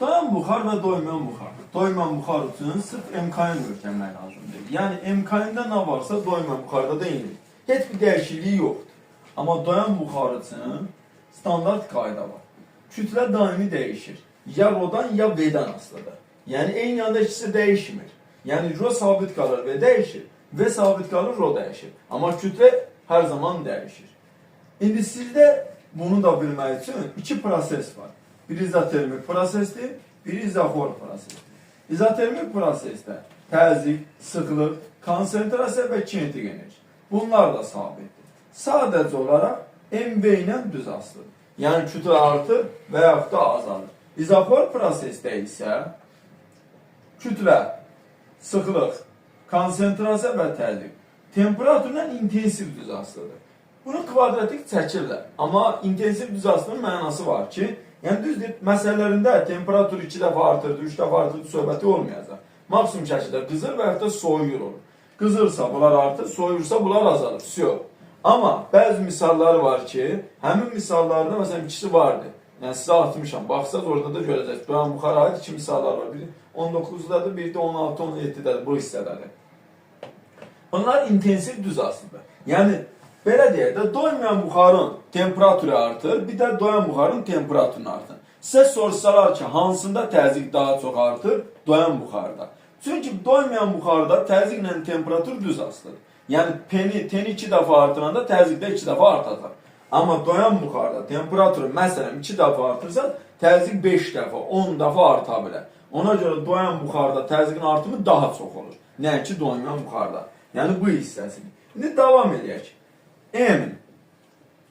Doyan buxar və doymayan buxar. Doymayan buxar üçün sırf MKN ölçənmək lazımdır. Yəni MKN-də nə varsa doymayan buxarda da eynidir. Heç bir dəyişikliyi yoxdur. Amma doyan buxar üçün standart qayda var. Kütlə daimi dəyişir. Ya rodan ya V-dən asılıdır. Yəni eyni anda ikisi dəyişmir. Yəni ro sabit qalır V dəyişir. V sabit qalır ro dəyişir. Amma kütlə hər zaman dəyişir. İndi sizdə bunu da bilmək üçün iki proses var. Bir izotermik prosesdir, bir izoxor prosesdir. İzotermik prosesdə təzyiq, sıxlıq, konsentrasiya və kinetik enerji. Bunlar da sabitdir. Sadəcə olaraq MV ilə düz asılıdır. Yəni kütlə artır və yaxud da azalır. İzoxor prosesdə isə kütlə, sıxlıq, konsentrasiya və təzyiq temperaturla intensiv düz asılıdır. Bunu kvadratik çəkirlər. Amma intensiv düz asılının mənası var ki, yəni düzdür, məsələlərində temperatur 2 dəfə artırdı, 3 dəfə artırdı söhbəti olmayacaq. Maksimum şəkildə qızır və yaxud da soyuyur olur. Qızırsa bunlar artır, soyursa bunlar azalır. Siyyor. Amma bəzi misalları var ki, həmin misallarda məsələn ikisi vardır. Yəni sizə atmışam, baxsaq orada da görəcəksiniz. Doyan buxara aid iki misallar var. Biri 19-dadır, biri də 16-17-dədir, bu hissədədir. Bunlar intensiv düz asılıdır. Yəni belə deyək də, doymayan buxarın temperaturu artır, bir də doyan buxarın temperaturunu artır. Sizə sorsalar ki, hansında təzyiq daha çox artır? Doyan buxarda. Çünki doymayan buxarda təzyiqlə temperatur düz asılıdır. Yəni teni 2 dəfə artıranda təzyiqdə 2 dəfə artacaq. Amma doyan buxarda temperaturu məsələn 2 dəfə artırsa, təzyiq 5 dəfə, 10 dəfə arta bilər. Ona görə doyan buxarda təzyiqin artımı daha çox olur. Nəinki doymayan buxarda. Yəni bu hissəsini. İndi davam edək. M,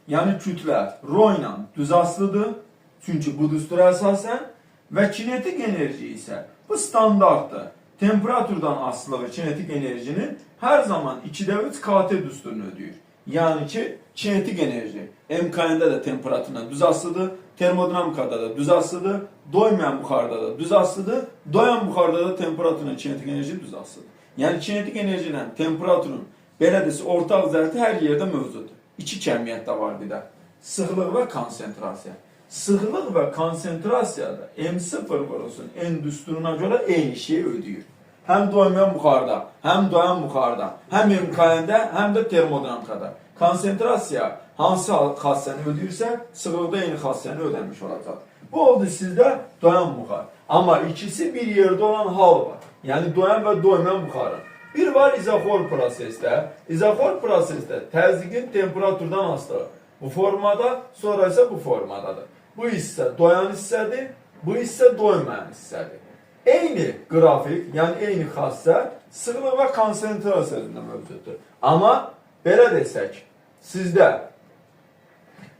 yəni kütlə rho ilə düz asılıdır. Çünki bu düstura əsasən və kinetik enerji isə bu standartdır. Temperaturdan asılığı kinetik enerjinin hər zaman 2-də 3 KT düsturunu ödəyir. Yəni ki, kinetik enerji MKN-də də temperaturla düz asılıdır, termodinamikada da düz asılıdır, doymayan buxarda da düz asılıdır, doyan buxarda da temperaturla kinetik enerji düz asılıdır. Yəni kinetik enerji ilə temperaturun belə desə ortaq zərti hər yerdə mövcuddur. İki kəmiyyət də var bir də. Sıxlıq və konsentrasiya. Sıxlıq və konsentrasiyada M0 vurulsun N düsturuna görə eyni şeyi ödəyir. Həm doymayan buxarda, həm doyan buxarda, həm MKN-də, həm də termodinamikada. Konsentrasiya hansı xassəni ödəyirsə, sıxlıqda eyni xassəni ödəmiş olacaq. Bu oldu sizdə doyan buxar. Amma ikisi bir yerdə olan hal var. Yəni doyan və doymayan buxarın. Bir var izoxor prosesdə. İzoxor prosesdə təzyiqin temperaturdan asılıdır. Bu formada, sonra isə bu formadadır. Bu hissə doyan hissədir, bu hissə doymayan hissədir. Eyni qrafik, yəni eyni xassə sıxlıq və konsentrasiya üzrə mövcuddur. Amma belə desək, sizdə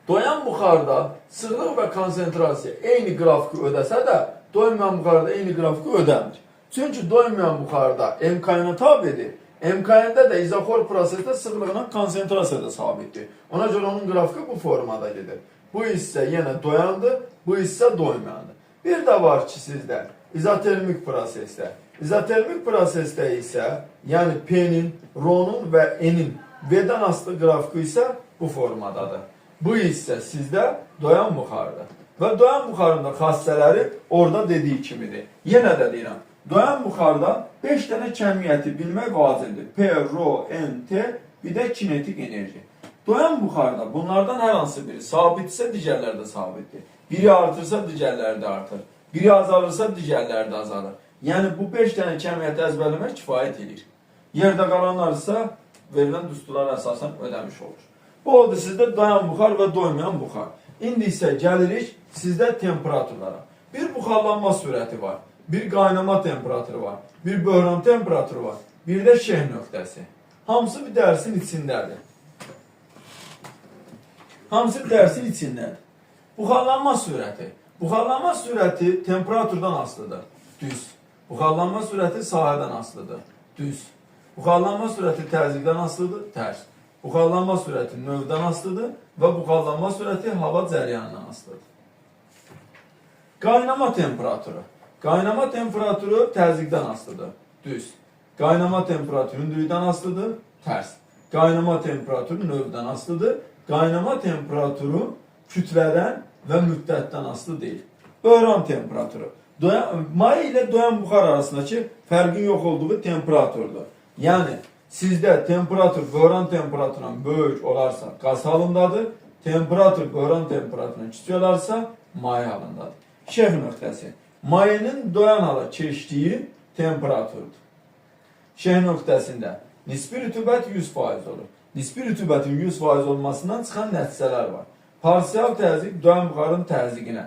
doyan buxarda sıxlıq və konsentrasiya eyni qrafiki ödəsə də, doymayan buxarda eyni qrafiki ödəmir. Çünki doymayan buxarda MKN-ə tabidir. MKN-də də izoxor prosesdə sıxlığına konsentrasiya da sabitdir. Ona görə onun qrafiki bu formada gedir. Bu hissə yenə doyandır, bu hissə doymayandır. Bir də var ki sizdə izotermik prosesdə. İzotermik prosesdə isə yəni P-nin, Rho-nun və N-in V-dən asılı qrafiki isə bu formadadır. Bu hissə sizdə doyan buxardır. Və doyan buxarında xassələri orada dediyi kimidir. Yenə də deyirəm. Doyan buxarda 5 dənə kəmiyyəti bilmək vacibdir. P, Rho, N, T, bir də kinetik enerji. Doyan buxarda bunlardan hər hansı biri sabitsə digərləri də sabitdir. Biri artırsa digərləri də artır. Biri azalırsa digərləri də azalır. Yəni bu 5 dənə kəmiyyəti əzbərləmək kifayət edir. Yerdə qalanlar isə verilən düsturlara əsasən ödəmiş olur. Bu oldu sizdə doyan buxar və doymayan buxar. İndi isə gəlirik sizdə temperaturlara. Bir buxarlanma sürəti var. Bir qaynama temperaturu var, bir böhran temperaturu var, bir də şeh nöqtəsi. Hamısı bir dərsin içindədir. Hamısı bir dərsin içindədir. Buxarlanma sürəti. Buxarlanma sürəti temperaturdan asılıdır. Düz. Buxarlanma sürəti sahədən asılıdır. Düz. Buxarlanma sürəti təzyiqdən asılıdır. Tərs. Buxarlanma sürəti növdən asılıdır və buxarlanma sürəti hava cəryanından asılıdır. Qaynama temperaturu. Qaynama temperaturu təzyiqdən asılıdır. Düz. Qaynama temperaturu hündürlükdən asılıdır. Tərs. Qaynama temperaturu növdən asılıdır. Qaynama temperaturu kütlədən və müddətdən asılı deyil. Böhran temperaturu. Maye ile doyan buxar arasındaki fərqin yox olduğu temperaturdur. Yəni sizdə temperatur böhran temperaturundan böyük olarsa qaz halındadır, temperatur böhran temperaturundan kiçik olarsa maye halındadır. Şərh nöqtəsi. Mayenin doyan hala keçdiyi temperaturdur. Şərh nöqtəsində nisbi rütubət 100% olur. Nisbi rütubətin 100% olmasından çıxan nəticələr var. Parsial təzyiq doyan buxarın təzyiqinə,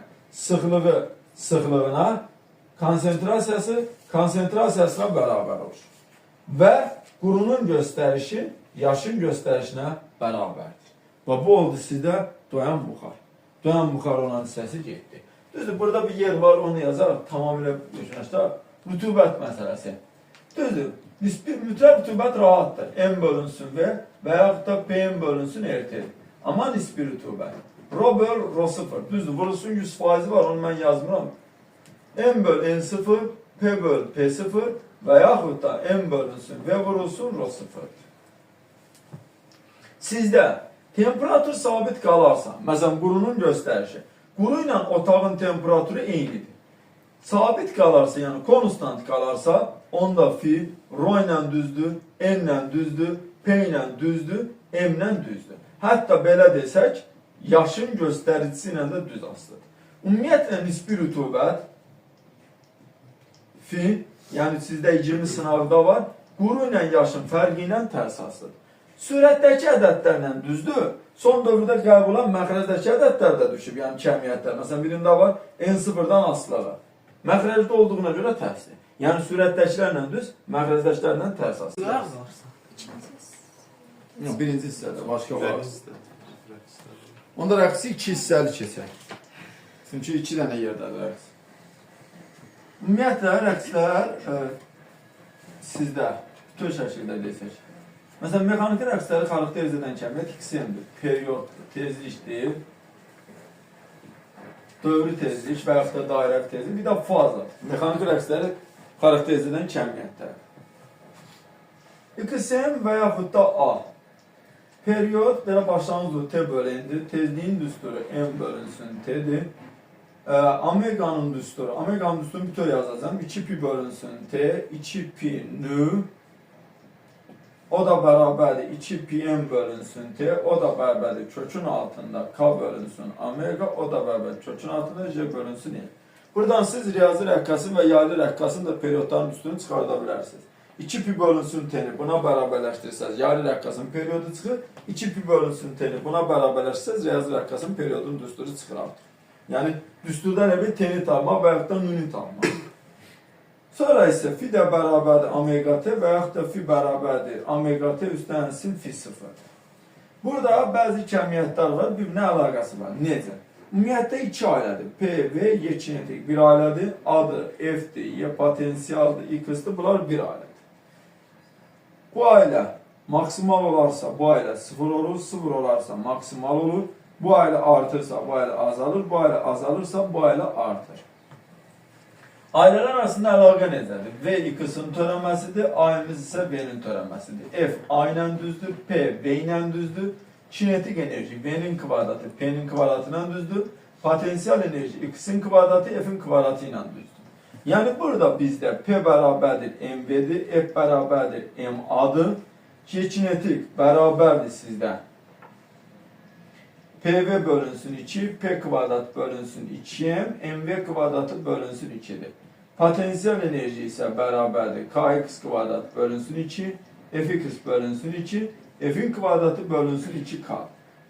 sıxlığına, konsentrasiyasına bərabər olur. Və qurunun göstərişi yaşın göstərişinə bərabərdir. Və bu oldu sizdə doyan buxar. Doyan buxar olan hissəsi getdi. Düzdür, burada bir yer var, onu yazarıq. Tamamilə düşünəşdə rütubət məsələsi. Düzdür, mütləq rütubət rahatdır. M bölünsün V və yaxud da PM bölünsün RT. Amma nisbi rütubət. Rho böl Rho0. Düzdür, vurusun 100% var, onu mən yazmıram. M böl N0, P böl P0 və yaxud da M bölünsün V vurulsun Rho0. Sizdə temperatur sabit qalarsa, məsələn, qurunun göstərişi, quru ilə otağın temperaturu eynidir. Sabit qalarsa, yəni konstant qalarsa, onda fi Rho ilə düzdür, N ilə düzdür, P ilə düzdür, M ilə düzdür. Hətta belə desək, yaşın göstəricisi ilə də düz asılıdır. Ümumiyyətlə, nisbi rütubət fi, yəni sizdə 20 sınavda var, quru ilə yaşın fərqi ilə tərs asılıdır. Sürətdəki ədədlərlə düzdür, son dövrdə qəbul olan məxrəzdəki ədədlər də düşüb, yəni kəmiyyətlər. Məsələn, birində var, N0-dan asılıdır. Məxrəcdə olduğuna görə tərsdir. Yəni sürətdəkilərlə düz, məxrəzdəkilərlə tərs asılıdır. Birinci hissədə, başqa var. Onda rəqsi 2 hissəli keçək. Çünki 2 dənə yerdədir rəqs. Ümumiyyətlə, rəqslər sizdə bütün şəkildə desək. Məsələn, mexaniki rəqsləri xarakteriz edən kəmiyyət XM-dir, periyoddur, tezlikdir, dövrü tezlik və yaxud da dairəvi tezlik, bir də faza. Mexaniki rəqsləri xarakteriz edən kəmiyyətlər. XM və yaxud da A. Periyod, belə başlanğıcı T bölünür, tezliyin düsturu M bölünsün T'dir. Omeganın düsturu, Omeganın düsturunu bütöv yazacağım, 2pi bölünsün T, 2pi nü, o da bərabərdir 2pm bölünsün T, o da bərabərdir kökün altında K bölünsün omega, o da bərabərdir kökün altında J bölünsün E. Buradan siz riyazi rəqqasın və yaylı rəqqasın da periyodların üstünü çıxarda bilərsiniz. 2pi bölünsün T'ni buna bərabərləşdirsəz, yaylı rəqqasın periyodu çıxır, 2pi bölünsün T'ni buna bərabərləşdirsəz, riyazi rəqqasın periyodun düsturu çıxır artıq. Yəni, düsturdan əvvəl T'ni tapmaq və yaxud da nü-ni tapmaq. Sonra isə fi də bərabərdir omega T və yaxud da fi bərabərdir omega T üstənsin fi 0. Burada bəzi kəmiyyətlər var, bir-birinə əlaqəsi var. Necə? Ümumiyyətlə 2 ailədir. P, V, Y kinetik bir ailədir. A-dır, F-dir, Y potensialdır, X-dir. Bunlar bir ailədir. Bu ailə maksimal olarsa, bu ailə 0 olur, 0 olarsa maksimal olur. Bu ailə artırsa, bu ailə azalır, bu ailə azalırsa, bu ailə artır. Ailələr arasında əlaqə necədir? V X-in törənməsidir, A-imiz isə V-nin törənməsidir. F A ilə düzdür, P V ilə düzdür. Kinetik enerji V-nin kvadratı P-nin kvadratı ilə düzdür. Potensial enerji X-in kvadratı F-in kvadratı ilə düzdür. Yəni burada bizdə P bərabərdir MV-dir, F bərabərdir MA-dır. Kinetik bərabərdir sizdə PV bölünsün 2, P kvadrat bölünsün 2M, MV kvadratı bölünsün 2'dir. Potansiyel enerji ise bərabərdir KX kvadrat bölünsün 2, Fx bölünsün 2, F'in kvadratı bölünsün 2K.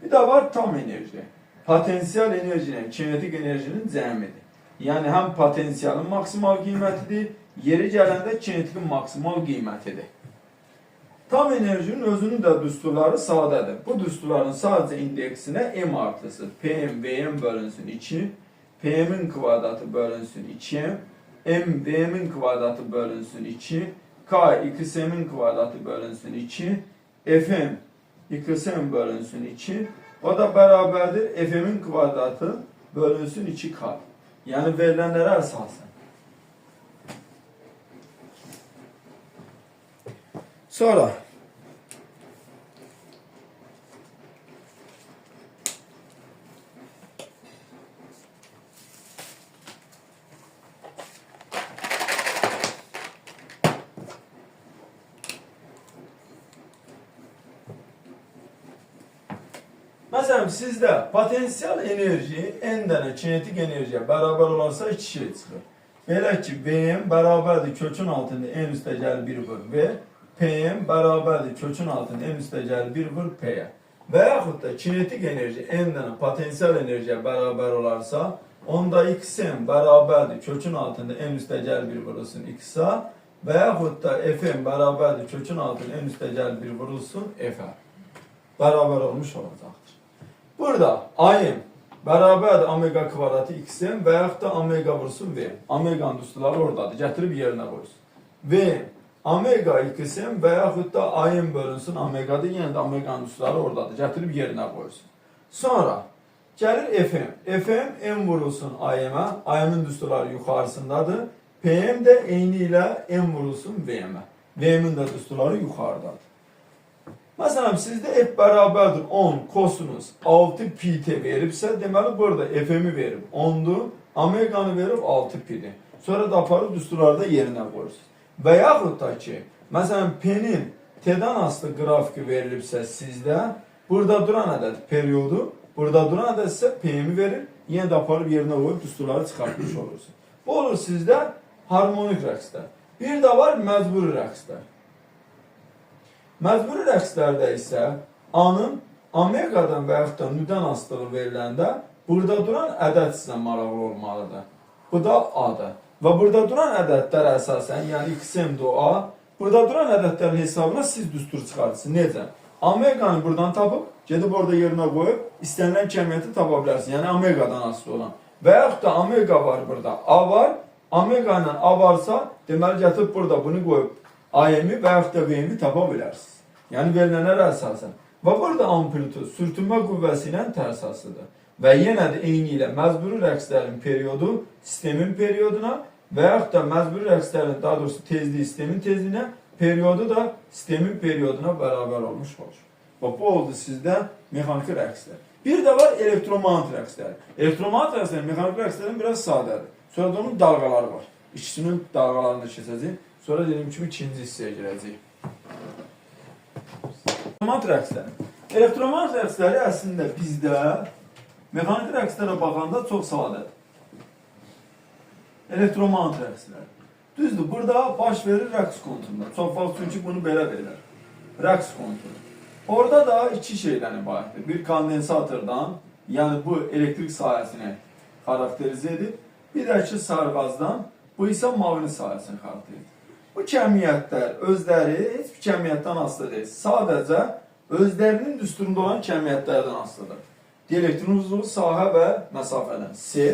Bir de var tam enerji. Potansiyel enerjinin, kinetik enerjinin cəmidir. Yəni həm potansiyelin maksimal qiymətidir, yeri gələndə kinetikin maksimal qiymətidir. Tam enerjinin özünün də düsturları sadədir. Bu düsturların sadəcə indeksinə M artısı PM, VM bölünsün 2, PM'in kvadratı bölünsün 2M, M, VM'in kvadratı bölünsün 2, K, XM'in kvadratı bölünsün 2, FM, XM bölünsün 2, o da bərabərdir FM'in kvadratı bölünsün 2K. Yəni verilənlərə əsasən. Sonra Məsələn, sizdə potensial enerji n dənə kinetik enerjiyə bərabər olarsa iki şey çıxır. Belə ki, Vm bərabərdir kökün altında n üstə gəlir 1 vur V, Pm bərabərdir kökün altında n üstə gəlir 1 vur P'yə. Və yaxud da kinetik enerji n dənə potensial enerjiyə bərabər olarsa, onda Xm bərabərdir kökün altında n üstə gəlir 1 vurulsun X'a və yaxud da Fm bərabərdir kökün altında n üstə gəlir 1 vurulsun F'ə. Bərabər olmuş olacaqdır. Burada A'm bərabərdir omega kvadratı Xm və yaxud da omega vursun V. Omeganın üstüləri oradadır. Gətirib yerinə qoysun. V omega Xm və yaxud da A'm bölünsün omegadır. Yenə də omeganın üstüləri oradadır. Gətirib yerinə qoysun. Sonra gəlir Fm. Fm M vurulsun A'mə. A'mın üstüləri yuxarısındadır. Pm də eyni ilə M vurulsun V'mə. V'min də üstüləri yuxarıdadır. Məsələn, sizdə f bərabərdir 10 kosinus 6 pi-t veribsə, deməli burada f'mi verib 10'dur, omeganı verib 6 pi-dir. Sonra da aparıb düsturlarda yerinə qoyursunuz. Və yaxud da ki, məsələn, p-nin t-dən asılı qrafiki verilibsə sizdə, burada duran ədəd periodu, burada duran ədəd isə p-mi verir, yenə də aparıb yerinə qoyub düsturları çıxartmış olursunuz. Bu olur sizdə harmonik rəqslər. Bir də var məcburi rəqslər. Məcburi rəqslərdə isə A-nın omegadan və yaxud da nüdən asılığı veriləndə burada duran ədəd sizə maraqlı olmalıdır. Bu da A-dır. Və burada duran ədədlər əsasən, yəni Xm-dir A, burada duran ədədlərin hesabına siz düstur çıxartırsınız. Necə? Omeganı buradan tapıb, gedib orada yerinə qoyub, istənilən kəmiyyəti tapa bilərsiniz. Yəni omegadan asılı olan. Və yaxud da omega var burada, A var. Omega ilə A varsa, deməli gətirib burada bunu qoyub, A'mi və yaxud da V'mi tapa bilərsiniz. Yəni verilənlərə əsasən. Və burada amplitud sürtünmə qüvvəsi ilə tərs asılıdır. Və yenə də eyni ilə məcburi rəqslərin periodu sistemin perioduna və yaxud da məcburi rəqslərin, daha doğrusu tezliyi sistemin tezliyinə, periodu da sistemin perioduna bərabər olmuş olur. Və bu oldu sizdə mexaniki rəqslər. Bir də var elektromagnetik rəqslər. Elektromagnetik rəqslərin, mexaniki rəqslərin biraz sadədir. Sonra da onun dalğaları var. İkisinin dalğalarını da keçəcək. Sonra dediyim kimi ikinci hissəyə girəcəyik. Elektromagnetik rəqslər. Elektromagnetik rəqsləri əslində bizdə mexaniki rəqslərə baxanda çox sadədir. Elektromagnetik rəqslər. Düzdür, burada baş verir rəqs konturunda. Çox vaxt çünki bunu belə verir. Rəqs konturu. Orada da iki şeydən ibarətdir. Bir kondensatordan, yəni bu elektrik sahəsini xarakterizə edir. Bir də ki sarğazdan, bu isə maqnit sahəsini xarakterizə edir. Bu kəmiyyətlər özləri heç bir kəmiyyətdən asılı deyil. Sadəcə özlərinin düsturunda olan kəmiyyətlərdən asılıdır. Dielektrin uzunluğu sahə və məsafədən. S.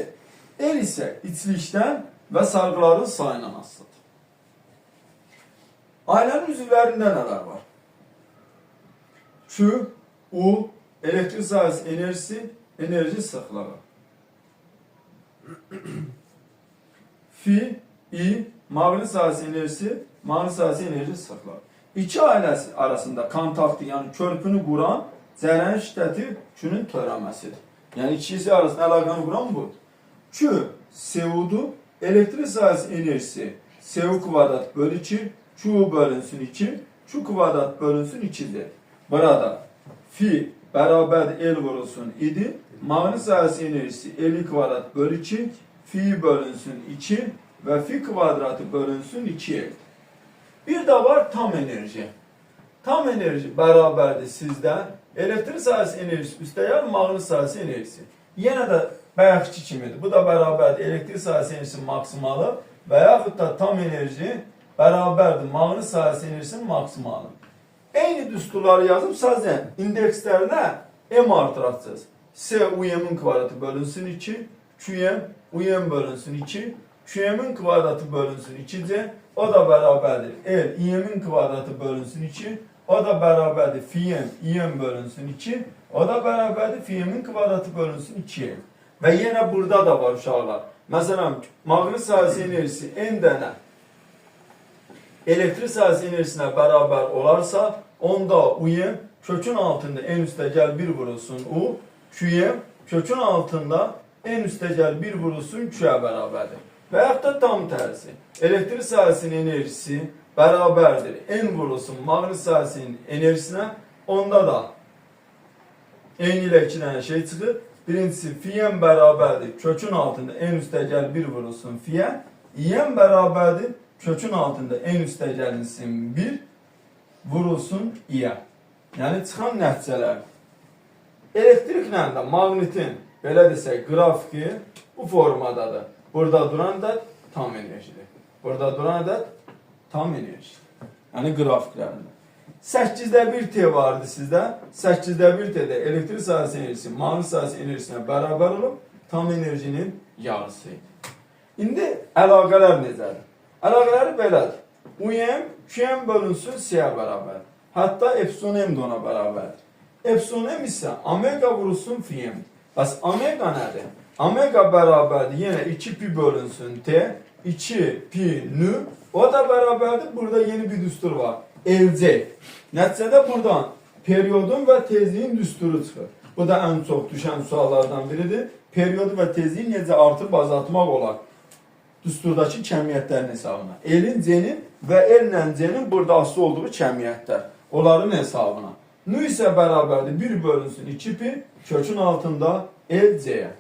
L isə içlikdən və sarğıların sayından asılıdır. Ailənin üzvlərində nələr var? Q, U, elektrik sahəsi enerjisi, enerji sıxlığı. Fi, I, maqnit sahəsi enerjisi, maqnit sahəsi enerji sıxlığı. İki ailəsi arasında kontaktı, yəni körpünü quran cərəyan şiddəti Q-nün törəməsidir. Yəni ikisi arasında əlaqəni quran budur. Q, CO-dur, elektrik sahəsi enerjisi CO kvadrat bölü 2, Q bölünsün 2, Q kvadrat bölünsün 2'dir. Burada fi bərabərdir L vurulsun idi. Maqnit sahəsi enerjisi L kvadrat bölü 2, fi bölünsün 2 və fi kvadratı bölünsün 2L. Bir də var tam enerji. Tam enerji bərabərdir sizdən elektrik sahəsi enerjisi üstəyər maqnit sahəsi enerjisi. Yenə də bayaqki kimidir. Bu da bərabərdir elektrik sahəsi enerjisinin maksimalı və yaxud da tam enerji bərabərdir maqnit sahəsi enerjisinin maksimalı. Eyni düsturları yazıb sadəcə indekslərinə M artıracağız. S UM-in kvadratı bölünsün 2, QM UM bölünsün 2, QM-in kvadratı bölünsün 2C, o da bərabərdir L İM-in kvadratı bölünsün 2, o da bərabərdir FIM İM bölünsün 2, o da bərabərdir FIM-in kvadratı bölünsün 2. Və yenə burada da var uşaqlar. Məsələn, maqnit sahəsi enerjisi N dənə elektrik sahəsi enerjisinə bərabər olarsa, onda UM kökün altında N üstə gəl 1 vurulsun U, QM kökün altında N üstə gəl 1 vurulsun Q-yə bərabərdir. Və yaxud da tam tərsi. Elektrik sahəsinin enerjisi bərabərdir N vurulsun maqnit sahəsinin enerjisinə, onda da Eyni ilə 2 dənə şey çıxır. Birincisi fiyen bərabərdir. Kökün altında en üstə gəl 1 vurulsun fiyen. İyen bərabərdir. Kökün altında en üstə gəlinsin 1 vurulsun iyen. Yəni çıxan nəticələr. Elektriklə də maqnitin belə desək qrafiki bu formadadır. Burada duran da tam enerjidir. Burada duran ədəd tam enerjidir. Yəni qrafiklərində. 8'də 1 T vardı sizdə. 8'də 1 T'də elektrik sahəsi enerjisi maqnit sahəsi enerjisinə bərabər olub tam enerjinin yarısıydı. İndi əlaqələr necədir? Əlaqələri belədir. UM QM bölünsün C-yə bərabər. Hətta epsilon M də ona bərabərdir. Epsilon M isə omega vurulsun phi M. Bəs omega nədir? Omega bərabərdir. Yenə 2 pi bölünsün T. 2 pi nü. O da bərabərdir. Burada yeni bir düstur var. LC. Nəticədə buradan periyodun və tezliyin düsturu çıxır. Bu da ən çox düşən suallardan biridir. Periyodu və tezliyi necə artıb azaltmaq olar? Düsturdakı kəmiyyətlərin hesabına. L'in, C'nin və L'lə C'nin burada asılı olduğu kəmiyyətlər. Onların hesabına. Nü isə bərabərdir. 1 bölünsün 2 pi kökün altında LC'yə.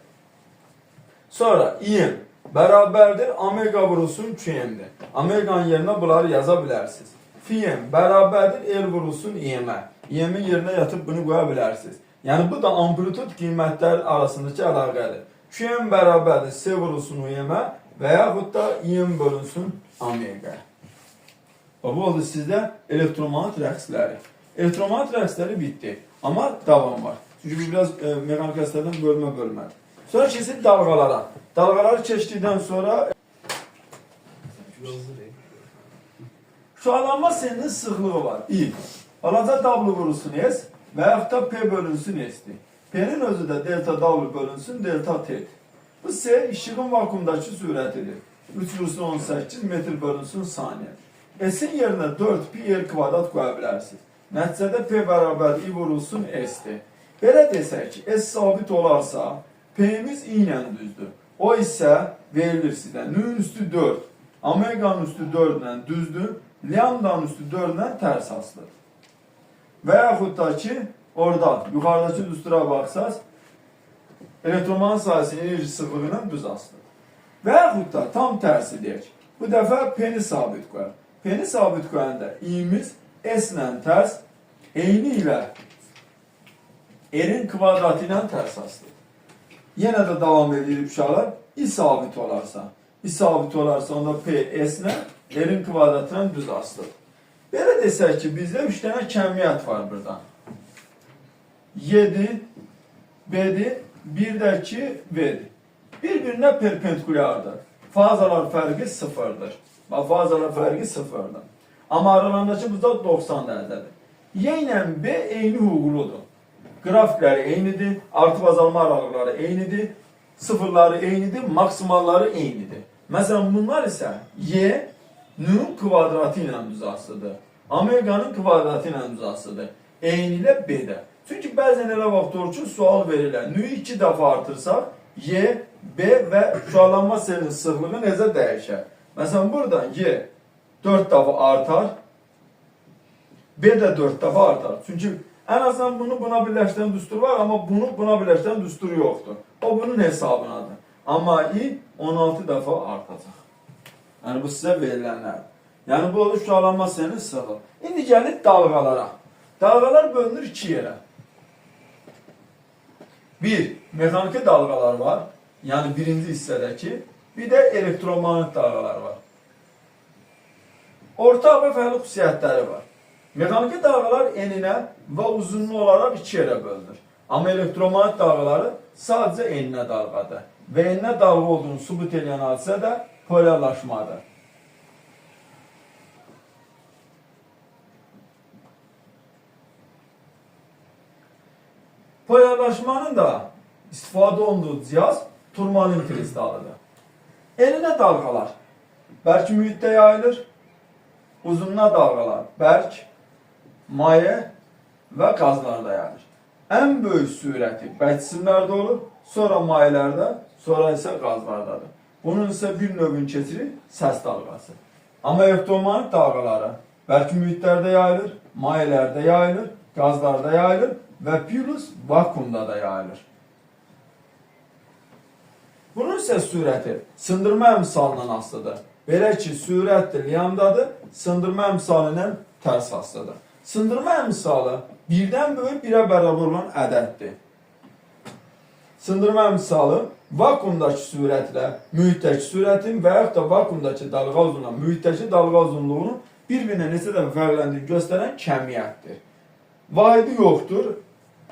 Sonra İ'm bərabərdir. Omega vurulsun QM'dir. Omega'nın yerinə bunları yaza bilərsiniz. Phi bərabərdir L vurulsun İ'mə. İ'min yerinə yatıb bunu qoya bilərsiniz. Yəni bu da amplitud qiymətlər arasındakı əlaqədir. QM bərabərdir C vurulsun UM'ə və yaxud da İ'm bölünsün omega. Bu oldu sizdə elektromagnet rəqsləri. Elektromagnet rəqsləri bitdi. Amma davam var. Çünki bu biraz mexanik rəqslərdən bölmədir. Sonra keçir dalğalara. Dalğaları keçdikdən sonra şualanma selinin sıxlığı var. İ. Balaca W vurulsun S və yaxud da P bölünsün S'dir. P'nin özü də delta W bölünsün delta T'dir. Bu S işığın vakuumdakı sürətidir. 3 vurulsun 18 metr bölünsün saniyə. S'in yerinə 4 pi R kvadrat qoya bilərsiniz. Nəticədə P bərabər I vurulsun S'dir. Belə desək ki, S sabit olarsa P'miz I ilə düzdür. O isə verilir sizə. Nün üstü 4. Omega'nın üstü 4 ilə düzdür. Lambda'nın üstü 4 ilə tərs asılıdır. Və yaxud da ki, orada yuxarıdakı düstura baxsaz, elektromagnet sahəsinin enerji sıxlığı ilə düz asılıdır. Və yaxud da tam tərsi deyək. Bu dəfə P-ni sabit qoyar. P-ni sabit qoyanda İ'miz S ilə tərs, eyni ilə R'in kvadratı ilə tərs asılıdır. Yenə də davam edirik uşaqlar. I sabit olarsa. I sabit olarsa onda P S ilə R'in kvadratına düz asılıdır. Belə desək ki, bizdə 3 dənə kəmiyyət var burada. Y-dir, B-dir, bir də ki V-dir. Bir-birinə perpendikulyardır. Fazalar fərqi sıfırdır. Fazalar fərqi sıfırdır. Amma aralarındakı burada 90 dərəcədir. Y ilə B eyni hüquqludur. Qrafikləri eynidir, artıb azalma aralıqları eynidir, sıfırları eynidir, maksimalları eynidir. Məsələn, bunlar isə Y-nün kvadratı ilə düz asılıdır. Omega'nın kvadratı ilə düz asılıdır. Eyni ilə B-də. Çünki bəzən elə vaxt olur ki, sual verirlər. Nü 2 dəfə artırsaq, Y, B və şualanma selinin sıxlığı necə dəyişər? Məsələn, burada Y 4 dəfə artar, B də 4 dəfə artar. Çünki ən azından bunu buna birləşdirən düstur var, amma bunu buna birləşdirən düstur yoxdur. O bunun hesabınadır. Amma I 16 dəfə artacaq. Yəni bu sizə verilənlərdir. Yəni bu olur şualanma selinin sıxlığı. İndi gəlir dalğalara. Dalğalar bölünür 2 yerə. Bir, mexaniki dalğalar var. Yəni birinci hissədəki. Bir də elektromagnet dalğalar var. Ortaq və fərqli xüsusiyyətləri var. Mexaniki dalğalar eninə və uzunluğu olaraq 2 yerə bölünür. Amma elektromagnet dalğaları sadəcə eninə dalğadır. Və eninə dalğa olduğunu sübut edən hadisə də polyarlaşmadır. Polyarlaşmanın da istifadə olunduğu cihaz turmalin kristalıdır. Eninə dalğalar bərk mühitdə yayılır, uzunluğa dalğalar bərk, maye və qazlarda yayılır. Ən böyük sürəti bərk cisimlərdə olur, sonra mayelərdə, sonra isə qazlardadır. Bunun isə bir növün keçiri səs dalğası. Amma elektromagnet dalğaları bərk mühitlərdə yayılır, mayelərdə yayılır, qazlarda yayılır və plus vakuumda da yayılır. Bunun isə sürəti sındırma əmsalından asılıdır. Belə ki, sürətdir, lambdadır, sındırma əmsalı ilə tərs asılıdır. Sındırma əmsalı birdən böyük 1-ə bərabər olan ədəddir. Sındırma əmsalı vakuumdakı sürətlə mühitdəki sürətin və yaxud da vakuumdakı dalğa uzunluğuna, mühitdəki dalğa uzunluğunu bir-birinə neçə dəfə fərqləndirib göstərən kəmiyyətdir. Vahidi yoxdur,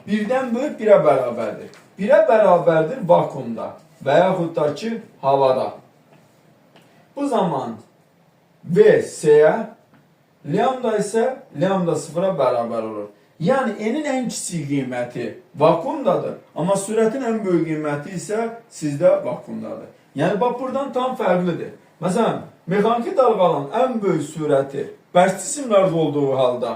birdən böyük 1-ə bərabərdir. 1-ə bərabərdir vakuumda və yaxud da ki, havada. Bu zaman V S-yə, lambda isə lambda 0-a bərabər olur. Yəni, N-in ən kiçik qiyməti vakuumdadır, amma sürətin ən böyük qiyməti isə sizdə vakuumdadır. Yəni, bax, buradan tam fərqlidir. Məsələn, mexaniki dalğanın ən böyük sürəti bərk cisimlərdə olduğu halda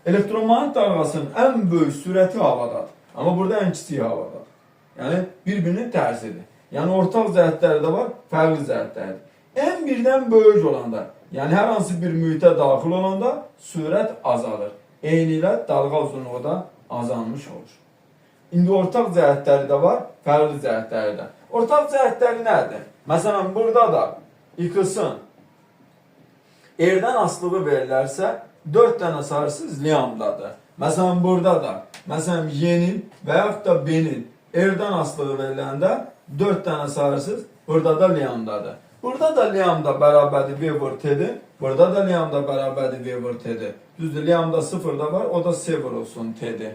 elektromagnet dalğasının ən böyük sürəti havadadır. Amma burada ən kiçik havadadır. Yəni, bir-birinin tərsidir. Yəni, ortaq cəhətləri də var, fərqli cəhətləridir. Ən birdən böyük olanda, yəni hər hansı bir mühitə daxil olanda sürət azalır. Eyni ilə dalğa uzunluğu da azalmış olur. İndi ortaq cəhətləri də var, fərqli cəhətləri də. Ortaq cəhətləri nədir? Məsələn, burada da X-ın R-dən asılığı verilərsə, 4 dənə sayısız lambdadır. Məsələn, burada da, məsələn, Y-nin və yaxud da B-nin R-dən asılığı veriləndə 4 dənə sayısız, burada da lambdadır. Burada da lambda bərabərdir V vur T-dir. Burada da lambda bərabərdir V vur T-dir. Düzdür, lambda 0 da var, o da S vurulsun T-dir.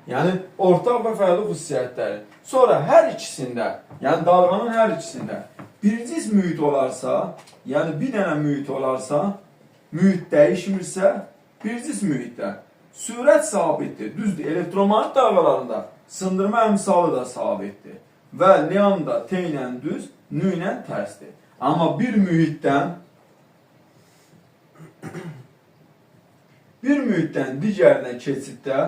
Yəni, ortaq və fərqli xüsusiyyətləri. Sonra hər ikisində, yəni dalğanın hər ikisində bir cins mühit olarsa, yəni bir dənə mühit olarsa, mühit dəyişmirsə, bir cins mühitdə sürət sabitdir. Düzdür, elektromagnet dalğalarında sındırma əmsalı da sabitdir. Və lambda T ilə düz, nü ilə tərsdir. Amma bir mühitdən digərinə keçiddə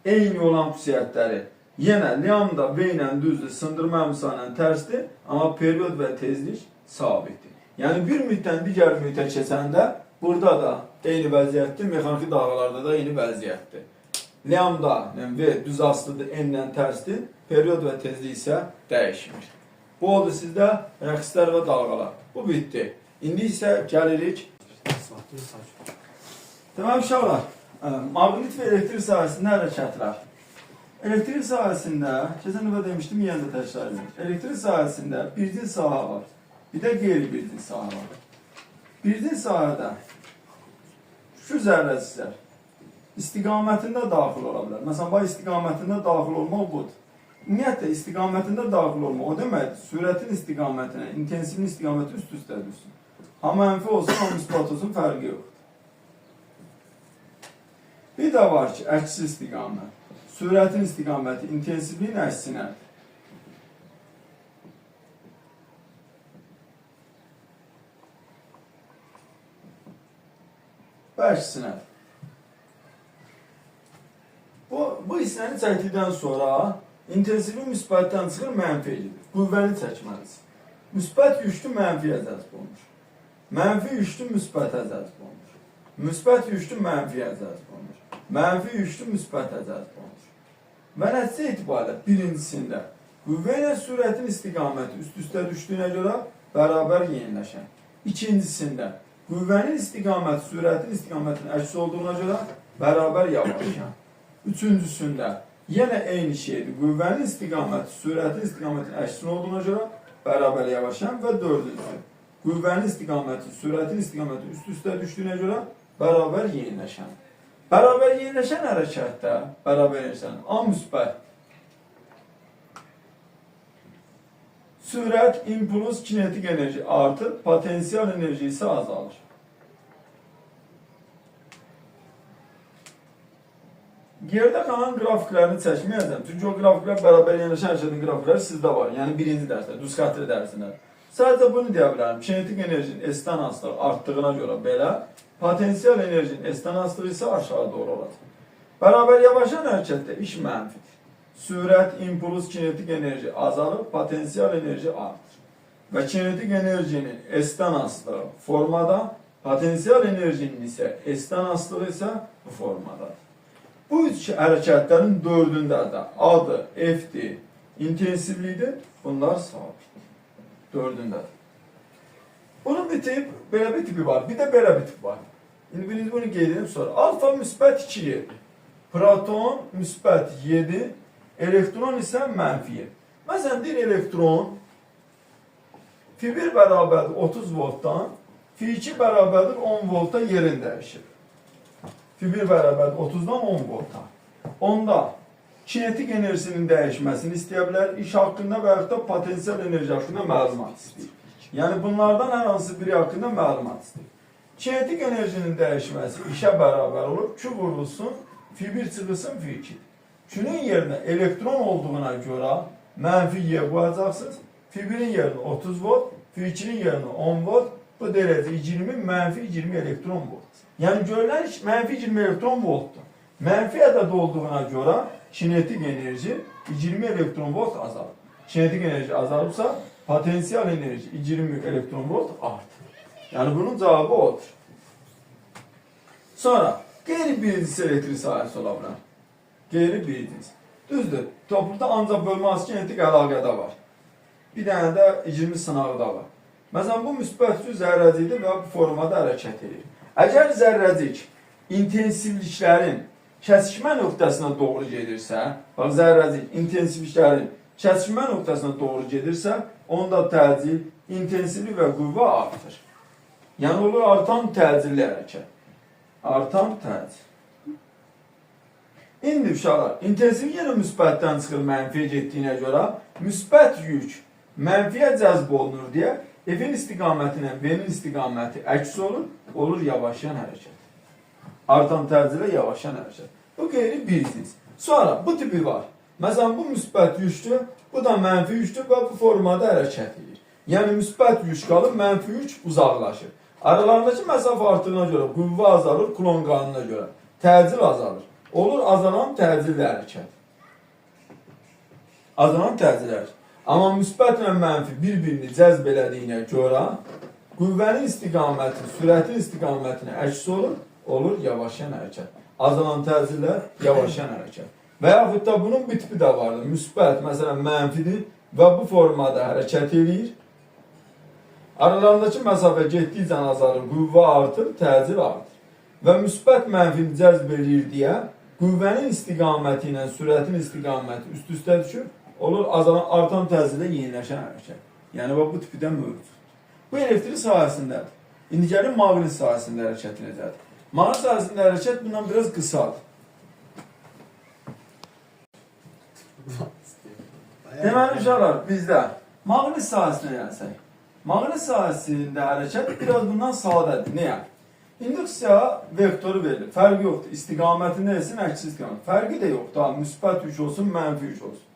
eyni olan xüsusiyyətləri yenə lambda V ilə düzdür, sındırma əmsalı ilə tərsdir, amma period və tezlik sabitdir. Yəni bir mühitdən digər mühitə keçəndə burada da eyni vəziyyətdir, mexaniki dalğalarda da eyni vəziyyətdir. Lambda V düz asılıdır, N ilə tərsdir, period və tezlik isə dəyişmir. Bu oldu sizdə rəqslər və dalğalar. Bu bitdi. İndi isə gəlirik. Deməli, uşaqlar, maqnit və elektrik sahəsində hərəkətlər. Elektrik sahəsində, keçən dəfə demişdim, yenə də təkrar edim. Elektrik sahəsində bircil sahə var, bir də qeyri-bircil sahə var. Bircil sahədə şu zərrəciklər istiqamətində daxil ola bilər. Məsələn, bu istiqamətində daxil olmaq budur. Ümumiyyətlə, istiqamətində daxil olmaq, o deməkdir, sürətin istiqamətinə, intensivin istiqaməti üst-üstə düşsün. Ha mənfi olsun, ha müsbət olsun, fərqi yoxdur. Bir də var ki, əksi istiqamət. Sürətin istiqaməti intensivliyin əksinədir. Və əksinədir. Bu hissəni çəkdikdən sonra intensivlik müsbətdən çıxır, mənfi edilir. Qüvvəni çəkməlidir. Müsbət yüklü mənfiyə cəzb olunur. Mənfi yüklü müsbətə cəzb olunur. Müsbət yüklü mənfiyə cəzb olunur. Mənfi yüklü müsbətə cəzb olunur. Və nəticə etibarilə birincisində qüvvə ilə sürətin istiqaməti üst-üstə düşdüyünə görə bərabər yeniləşən. İkincisində qüvvənin istiqaməti sürətin istiqamətinin əksi olduğuna görə bərabər yavaşlayan. Üçüncüsündə yenə eyni şeydir. Qüvvənin istiqaməti sürətin istiqamətinin əksi olduğuna görə bərabər yavaşlayan və dördüncü. Qüvvənin istiqaməti sürətin istiqaməti üst-üstə düşdüyünə görə bərabər yeniləşən. Bərabər yeniləşən hərəkətdə bərabər yeniləşən A müsbət sürət, impuls, kinetik enerji artır, potensial enerji isə azalır. Gerdə qalan qrafiklərini çəkməyəcəm. Çünki o qrafiklər bərabər yeniləşən hərəkətin qrafikləri sizdə var. Yəni birinci dərsdə, düzxətli dərsində. Sadəcə bunu deyə bilərəm. Kinetik enerjinin S-dən asılığı artdığına görə belə, potensial enerjinin S-dən asılığı isə aşağı doğru olacaq. Bərabər yavaşan hərəkətdə iş mənfidir. Sürət, impuls, kinetik enerji azalır, potensial enerji artır. Və kinetik enerjinin S-dən asılığı formada, potensial enerjinin isə S-dən asılığı isə bu formadadır. Bu üç hərəkətlərin dördündə də adı F-dir, intensivlidir, bunlar sabit. Dördündədir. Bunun bir tip, belə bir tipi var, bir də belə bir tip var. İndi biriniz bunu qeyd edin sonra. Alfa müsbət 2 7. Proton müsbət 7, elektron isə mənfi 7. Məsələn, bir elektron F1 bərabərdir 30 voltdan, F2 bərabərdir 10 volta yerin dəyişir. F1 bərabərdir 30-dan 10 volta. Onda kinetik enerjisinin dəyişməsini istəyə bilər, iş haqqında və yaxud da potensial enerji haqqında məlumat istəyir. Yəni bunlardan hər hansı biri haqqında məlumat istəyir. Kinetik enerjinin dəyişməsi işə bərabər olur. Q vurulsun, F1 çıxılsın, F2. Q'nun yerinə elektron olduğuna görə mənfi Y qoyacaqsınız. F1'in yerinə 30 volt, F2'nin yerinə 10 volt. Bu derece 20, mənfi 20 elektron volt. Yəni görülən mənfi 20 elektron voltdur. Mənfi ədəd olduğuna görə kinetik enerji 20 elektron volt azalır. Kinetik enerji azalıbsa potansiyel enerji 20 elektron volt artır. Yani bunun cevabı odur. Sonra qeyri-birincisi elektrik sahəsi ola bilər. Qeyri-birincisi. Düzdür, topluda ancaq bölmə kinetik əlaqədə var. Bir dənə də 20 sınağı da var. Məsələn, bu müsbət zərrəcikdir və bu formada hərəkət edir. Əgər zərrəcik intensivliklərin kəsişmə nöqtəsinə doğru gedirsə, bax zərrəcik intensivliklərin kəsişmə nöqtəsinə doğru gedirsə, onda təcil, intensivlik və qüvvə artır. Yəni olur artan təcilli hərəkət. Artan təcil. İndi uşaqlar, intensivlik yenə müsbətdən çıxır mənfiyə getdiyinə görə, müsbət yük mənfiyə cəzb olunur deyə F-in istiqamətinə V-nin istiqaməti əks olur, olur yavaşlayan hərəkət. Artan təcillə yavaşlayan hərəkət. Bu qeyri-birincisi. Sonra bu tipi var. Məsələn, bu müsbət yükdür, bu da mənfi yükdür və bu formada hərəkət edir. Yəni müsbət yük qalıb, mənfi yük uzaqlaşır. Aralarındakı məsafə artığına görə qüvvə azalır, Coulomb qanununa görə. Təcil azalır. Olur azalan təcilli hərəkət. Azalan təcilli hərəkət. Amma müsbətlə mənfi bir-birini cəzb elədiyinə görə qüvvənin istiqaməti, sürətin istiqamətinə əks olur, olur yavaşlayan hərəkət. Azalan təcillə yavaşlayan hərəkət. Və yaxud da bunun bir tipi də vardır. Müsbət, məsələn, mənfidir və bu formada hərəkət edir. Aralarındakı məsafə getdikcə azalır, qüvvə artır, təcil artır. Və müsbət mənfini cəzb edir deyə qüvvənin istiqaməti ilə sürətin istiqaməti üst-üstə düşür, olur azalan, artan təcillə yeniləşən hərəkət. Yəni bu tipdən mövcuddur. Bu elektrik sahəsindədir. İndi gəlin maqnit sahəsində hərəkət edəcəkdir. Maqnit sahəsində hərəkət bundan biraz qısadır. Deməli uşaqlar, bizdə maqnit sahəsinə gəlsək. Maqnit sahəsində hərəkət biraz bundan sadədir. Niyə? İnduksiya vektoru verilir. Fərqi yoxdur. İstiqaməti nəsin? Əksi istiqamət. Fərqi də yoxdur. Müsbət yük olsun, mənfi yük olsun.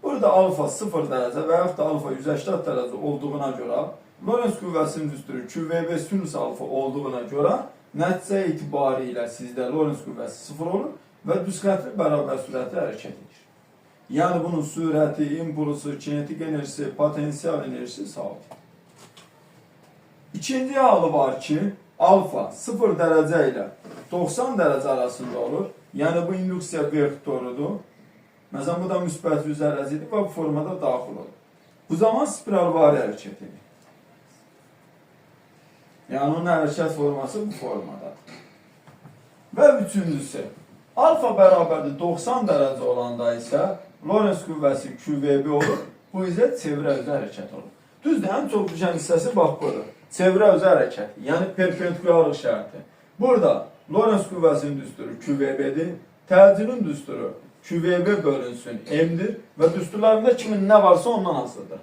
Burada alfa 0 dərəcə və yaxud da alfa 180 dərəcə olduğuna görə Lorentz qüvvəsinin düsturu QVB sinus alfa olduğuna görə nəticə itibarilə sizdə Lorentz qüvvəsi 0 olur və düzxətli bərabər sürətlə hərəkət edir. Yəni bunun sürəti, impulsu, kinetik enerjisi, potansiyel enerjisi sabit. İkinci halı var ki, alfa 0 dərəcə ilə 90 dərəcə arasında olur. Yəni bu induksiya vektorudur. Məsələn, bu da müsbət yüz dərəcədir və bu formada daxil olur. Bu zaman spiralvari hərəkət edir. Yəni onun hərəkət forması bu formadadır. Və üçüncüsü, alfa bərabərdir 90 dərəcə olanda isə Lorentz qüvvəsi QVB olur. Bu isə çevrə üzə hərəkət olur. Düzdür, ən çox düşən hissəsi bax budur. Çevrə üzə hərəkət, yəni perpendikularlıq şərti. Burada Lorentz qüvvəsinin düsturu QVB-dir, təcilin düsturu QVB bölünsün M-dir və düsturlarında kimin nə varsa ondan asılıdır.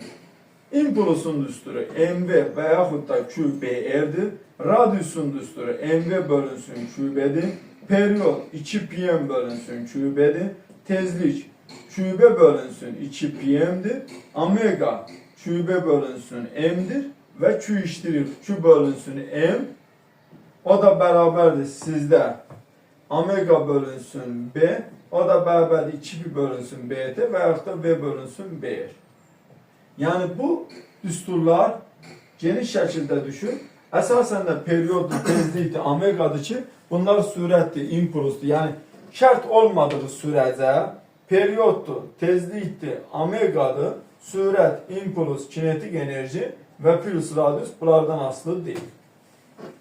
İmpulusun düsturu MV və yaxud da QBR-dir. Radiusun düsturu MV bölünsün QB-dir. Periyod 2πm bölünsün QB-dir. Tezlik QB bölünsün 2πm'dir. Omega QB bölünsün M-dir və Q iştirir Q bölünsün M. O da bərabərdir sizdə omega bölünsün B. O da bərabərdir 2pi bölünsün BT və yaxud da V bölünsün BR. Yəni bu düsturlar geniş şəkildə düşür. Əsasən də periyoddur, tezlikdir, omegadır ki, bunlar sürətdir, impulsdur. Yəni şərt olmadığı sürəcə perioddur, tezlikdir, omeqadır, sürət, impuls, kinetik enerji və plus radius bunlardan asılı deyil.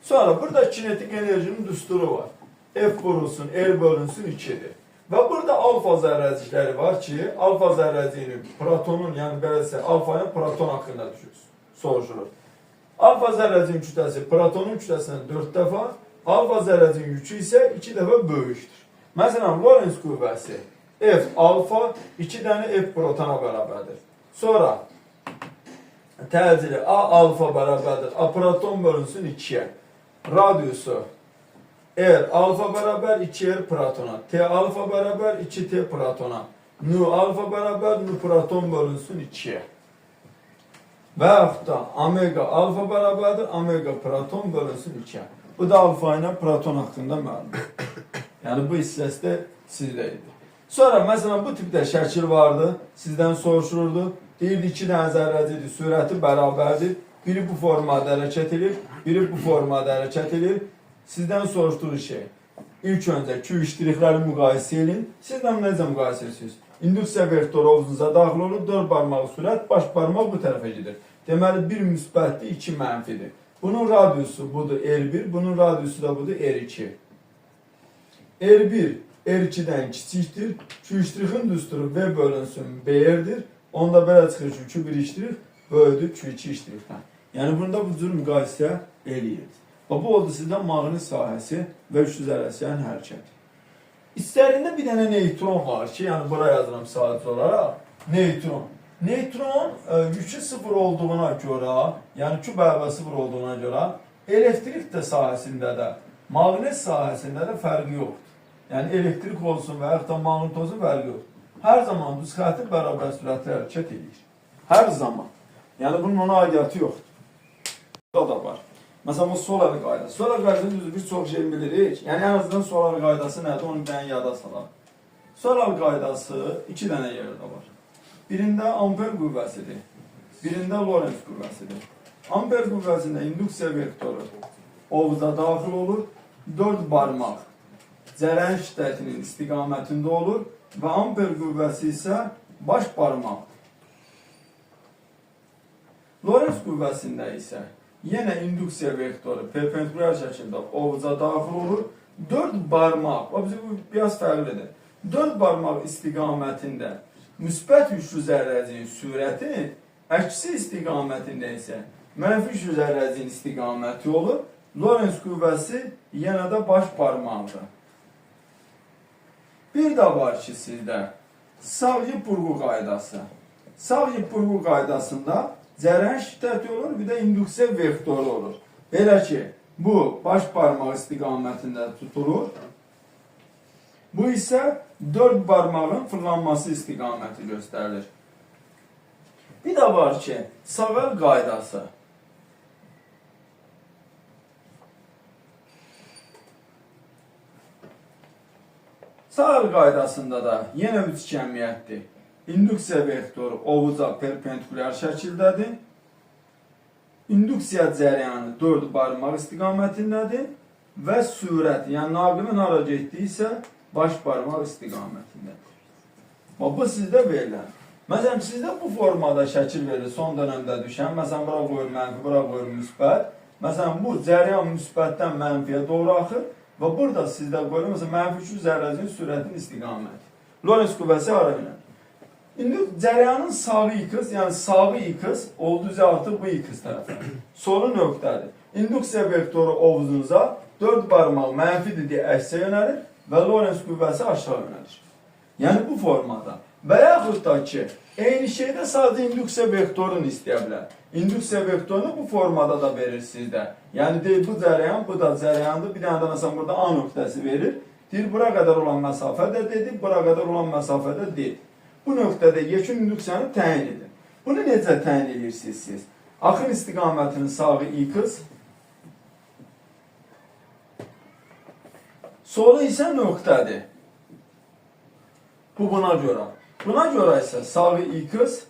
Sonra burada kinetik enerjinin düsturu var. F vurulsun, L bölünsün 2'dir. Və burada alfa zərrəcikləri var ki, alfa zərrəciyinin protonun, yəni beləsə alfanın proton haqqında soruşulur. Alfa zərrəcinin kütləsi protonun kütləsindən 4 dəfə, alfa zərrəcinin yükü isə 2 dəfə böyükdür. Məsələn, Lorentz qüvvəsi F alfa 2 dənə F protona bərabərdir. Sonra təcili A alfa bərabərdir, A proton bölünsün 2'ye. Radiusu R alfa bərabər 2R protona, T alfa bərabər 2T protona, Nu alfa bərabər Nu proton bölünsün 2'ye. Və yaxud da omega alfa bərabərdir, omega proton bölünsün 2'ye. Bu da alfa ilə proton haqqında məlumat. Yəni bu hissəsi də sizdə idi. Sonra məsələn bu tipdə şəkil vardı, sizdən soruşulurdu. Deyirdi 2 dənə zərrəcidir, sürəti bərabərdir. Biri bu formada hərəkət edir, biri bu formada hərəkət edir. Sizdən soruşduğu şey, ilk öncə Q-iştirikləri müqayisə edin. Sizdən necə müqayisə edirsiniz? İnduksiya vektoru ovuzunuza daxil olur, 4 barmaq sürət, baş barmaq bu tərəfə gedir. Deməli, 1 müsbətdir, 2 mənfidir. Bunun radiusu budur R1, bunun radiusu da budur R2. R1, R2-dən kiçikdir. Q-iştirikin düsturu V bölünsün BR-dir. Onda belə çıxır ki, Q1 iştirik böyüdür Q2 iştirikdən. Yəni, bunda bu cür müqayisə eləyir. Bu oldu sizdən mağnit sahəsi və üçlü zərrəsinin hərəkəti. İstərində bir dənə neutron var ki, yəni bura yazıram sadəcə olaraq, neutron. Neutron yükü 0 olduğuna görə, yəni Q bərabər 0 olduğuna görə, elektrik də sahəsində də, mağnit sahəsində də fərqi yoxdur. Yəni elektrik olsun və yaxud da mağnit olsun fərqi yoxdur. Hər zaman düz xətti bərabər sürətlə hərəkət edir. Hər zaman. Yəni bunun ona aidiyyatı yoxdur. Bu da var. Məsələn, bu solar qaydası. Solar qaydasını düzdür, bir çox şey bilirik. Yəni, ən azından solar qaydası nədir, onu bir dənə yada salaq. Solar qaydası 2 dənə yerdə var. Birində amper qüvvəsidir, birində Lorentz qüvvəsidir. Amper qüvvəsində induksiya vektoru ovuza daxil olur, 4 barmaq cərəyan şiddətinin istiqamətində olur və amper qüvvəsi isə baş barmaqdır. Lorentz qüvvəsində isə yenə induksiya vektoru perpendikulyar şəkildə ovuza daxil olur. 4 barmaq, bu biraz fərqlidir. 4 barmaq istiqamətində müsbət yüklü zərrəciyin sürəti, əksi istiqamətində isə mənfi yüklü zərrəciyin istiqaməti olur. Lorentz qüvvəsi yenə də baş barmaqdır. Bir də var ki, sizdə Savyi-Purgu qaydası. Savyi-Purgu qaydasında cərəyan şiddəti olur, bir də induksiya vektoru olur. Belə ki, bu baş barmaq istiqamətində tutulur. Bu isə 4 barmağın fırlanması istiqaməti göstərilir. Bir də var ki, Savell qaydası. Savell qaydasında da yenə üç cəmiyyətdir. İnduksiya vektoru ovuza perpendikulyar şəkildədir. İnduksiya cərəyanı 4 barmaq istiqamətindədir və sürət, yəni naqilin hara getdiysə baş barmaq istiqamətindədir. Bu sizdə verilən. Məsələn, sizdə bu formada şəkil verilir, son dönəmdə düşən. Məsələn, bura qoyur mənfi, bura qoyur müsbət. Məsələn, bu cərəyan müsbətdən mənfiyə doğru axır və burada sizdə qoyur, məsələn, mənfi 3 zərrəcinin sürətinin istiqaməti. Lorentz qüvvəsi hara yönəlir? İndi cərəyanın sağı x, yəni sağı x olduğu artıq bu x tərəfə. Solu nöqtədir. İnduksiya vektoru ovuzunuza 4 barmaq mənfidir deyə əksə yönəlir və Lorentz qüvvəsi aşağı yönəlir. Yəni bu formada. Və yaxud da ki, eyni şeydə sadəcə induksiya vektorunu istəyə bilər. İnduksiya vektorunu bu formada da verir sizdə. Yəni deyir, bu cərəyan, bu da cərəyandır. Bir dənə də məsələn burada A nöqtəsi verir. Deyir, bura qədər olan məsafə də dedik, bura qədər olan məsafə də deyil. Bu nöqtədə yekun induksiyanı təyin edin. Bunu necə təyin edirsiniz siz? Axın istiqamətinin sağı x, solu isə nöqtədir. Bu buna görə. Buna görə isə sağı x,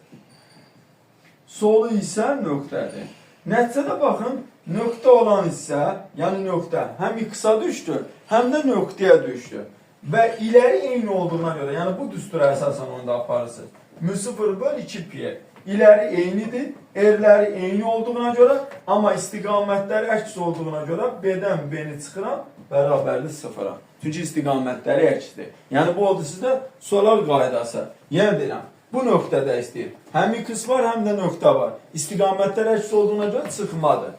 solu isə nöqtədir. Nəticədə baxın, nöqtə olan isə, yəni nöqtə həm x-a düşdü, həm də nöqtəyə düşdü. ve ileri eyni olduğuna göre, yani bu düstura esasen onda aparırsınız. Mü0 böl 2pi. İleri eynidir, erleri eyni olduğuna göre ama istiqamətləri əks olduğuna göre B'den B'ni çıxıram, bərabərli 0'a. Çünki istiqamətləri əksdir. Yəni bu oldu sizdə solar qaydası. Yəni deyirəm, bu nöqtədə istəyir. Həm x var, həm də nöqtə var. İstiqamətlər əks olduğuna göre çıxmadır.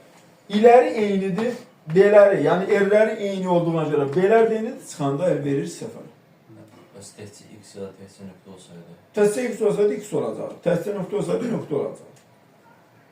İleri eynidir, B'ləri, yəni erləri eyni olduğuna göre B'lər də eynidir, çıxanda verir 0. Bəs təhcə x ya da təhcə nöqtə olsaydı? Təhcə x olsaydı x olacaq. Təhcə nöqtə olsaydı nöqtə olacaq.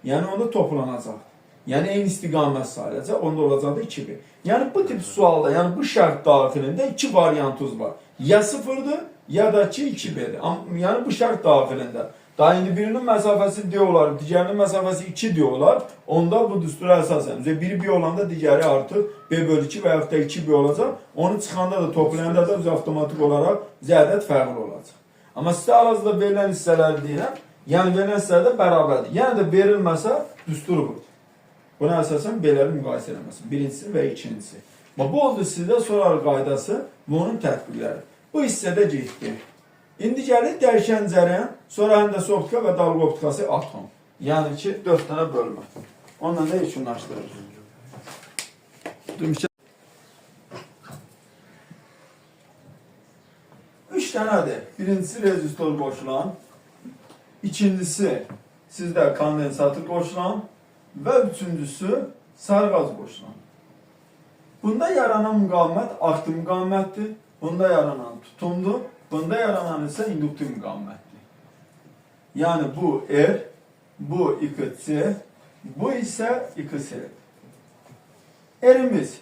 Yəni onda toplanacaq. Yəni eyni istiqamət sayılacaq, onda olacaqdı 2-1. Yəni bu tip sualda, yəni bu şərt daxilində iki variantınız var. Ya 0'dır, ya da ki 2-1'dir. Yəni bu şərt daxilində. Daha indi birinin məsafəsi D olar, digərinin məsafəsi 2 D olar. Onda bu düstura əsasən. Biri B olanda digəri artıq B bölü 2 və yaxud da 2B olacaq. Onu çıxanda da toplayanda da biz avtomatik olaraq zədət fərqli olacaq. Amma sizə arazda verilən hissələri deyirəm. Yəni verilən hissələrdə bərabərdir. Yəni də verilməsə düsturu budur. Buna əsasən B'ləri müqayisə eləməsin. Birincisi və ikincisi. Bu oldu sizdə sorar qaydası və onun tətbiqləri. Bu hissədə getdi. İndi gəlir dəyişən cərəyan, sonra həndəsə optika və dalga optikası atom. Yəni ki, 4 dənə bölmə. Onunla da yekunlaşdırır. 3 dənədir. Birincisi rezistor qoşulan, ikincisi sizdə kondensator qoşulan və üçüncüsü sarğaz qoşulan. Bunda yaranan müqavimət aktiv müqavimətdir. Bunda yaranan tutumdur. Bunda yaranan ise induktiv müqavimətdir. Yəni bu R, bu IKC, bu ise IKS'dir. R'imiz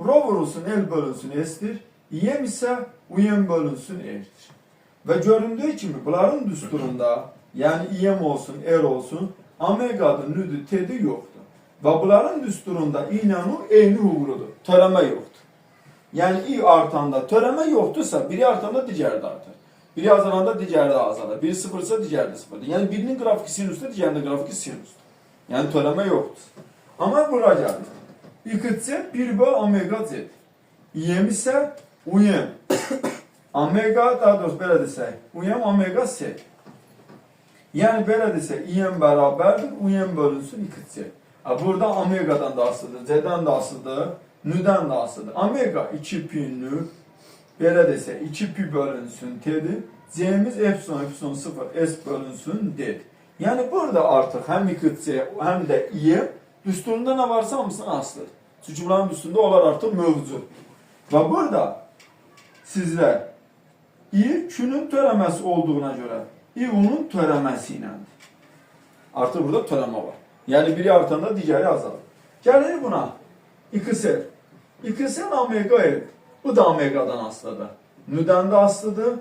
rho vurulsun L bölünsün S'dir. İyem ise Uyem bölünsün R'dir. Ve göründüğü kimi bunların düsturunda, yani İyem olsun, R olsun, omega'dır, nüdür, T'dir yoktur. Ve bunların düsturunda I ile U eyni uğrudur. Töreme yoktur. Yani i artanda törəmə yoxdursa, biri artanda digəri də artar. Biri azalanda digəri də azalar. Biri sıfırsa digəri də sıfırdır. Yəni birinin qrafiki sinusdur, digərinin qrafiki sinusdur. Yəni törəmə yoxdur. Amma bura gəlir. İKC 1 böl omega Z. İyem isə Uyem. Omega, daha doğrusu belə desək, Uyem omega S. Yəni belə desək, İyem bərabərdir, Uyem bölünsün İKC. Burada omegadan da asılıdır, Z'dən da asılıdır. Nü'den de asılıdır. Omega 2 pi nü, belə desə 2 pi bölünsün T'dir. C'miz epsilon, epsilon 0, S bölünsün D'dir. Yəni burada artıq həm IKC, həm də İ düsturunda nə varsa hamısını asılıdır. Çünki bunların düsturunda onlar artıq mövcud. Və burada sizlər İ Q'nun törəməsi olduğuna görə İ U'nun törəməsi iləndir. Artıq burada törəmə var. Yəni biri artanda digəri azalır. Gəlir buna İKSL. İKSL omega L. Bu da omegadan asılıdır. Nü'den de asılıdır.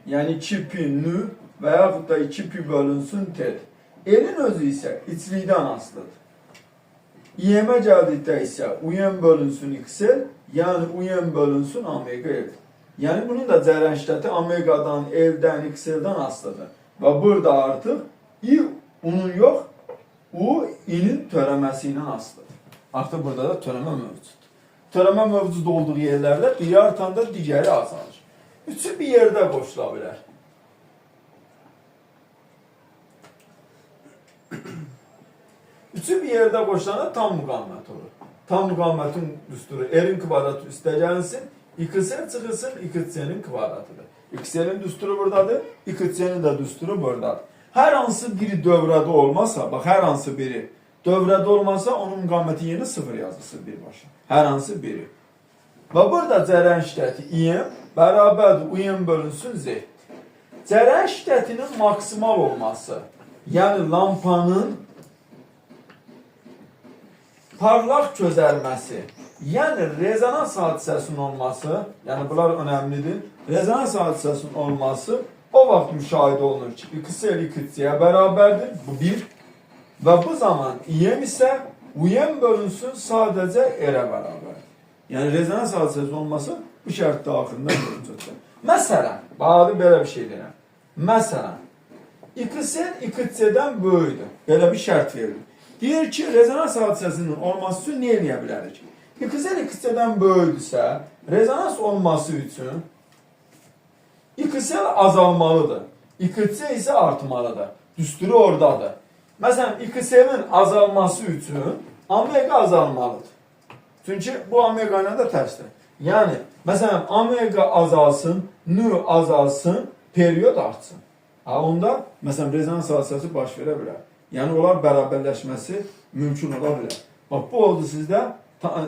Yani 2 pi nü və yaxud da 2 pi bölünsün T. L'in özü isə içlikdən asılıdır. İyemə gəldikdə isə Uyem bölünsün XL, yəni Uyem bölünsün omega L. Yəni bunun da cərəyan şiddəti omegadan, L'dən, XL-dən asılıdır. Və burada artıq I U'nun yox, U İ'nin törəməsi ilə asılıdır. Artıq burada da törəmə mövcud. Törəmə mövcud olduğu yerlərdə biri artanda digəri azalır. Üçü bir yerdə qoşula bilər. Üçü bir yerdə qoşulanda tam müqavimət olur. Tam müqavimətin düsturu R'in kvadratı üstə gəlsin, İKSL çıxılsın, İKC'nin kvadratıdır. İKSL'in düsturu buradadır, İKC'nin də düsturu buradadır. Hər hansı biri dövrədə olmasa, bax hər hansı biri dövrədə olmasa onun müqaviməti yeni 0 yazısı birbaşa. Hər hansı biri. Və burada cərəyan şiddəti İm bərabərdir Uyem bölünsün Z. Cərəyan şiddətinin maksimal olması, yəni lampanın parlaq közərməsi, yəni rezonans hadisəsinin olması, yəni bunlar önəmlidir. Rezonans hadisəsinin olması o vaxt müşahidə olunur ki, XL XC'ye bərabərdir, bu bir. Və bu zaman İm isə Uyem bölünsün sadəcə R-ə bərabərdir. Yəni rezonans hadisəsi olması bu şərt daxilində mövcuddur. Məsələn, bax belə bir şey deyirəm. Məsələn, XL XC-dən böyükdür. Belə bir şərt verilir. Deyir ki, rezonans hadisəsinin olması üçün nə eləyə bilərik? XL XC-dən böyükdürsə, rezonans olması üçün XL azalmalıdır. XC isə artmalıdır. Düsturu oradadır. Məsələn, XL-in azalması üçün omega azalmalıdır. Çünki bu omega ilə də tərsdir. Yəni, məsələn, omega azalsın, nu azalsın, period artsın. Onda, məsələn, rezonans hadisəsi baş verə bilər. Yəni, onlar bərabərləşməsi mümkün ola bilər. Bax, bu oldu sizdə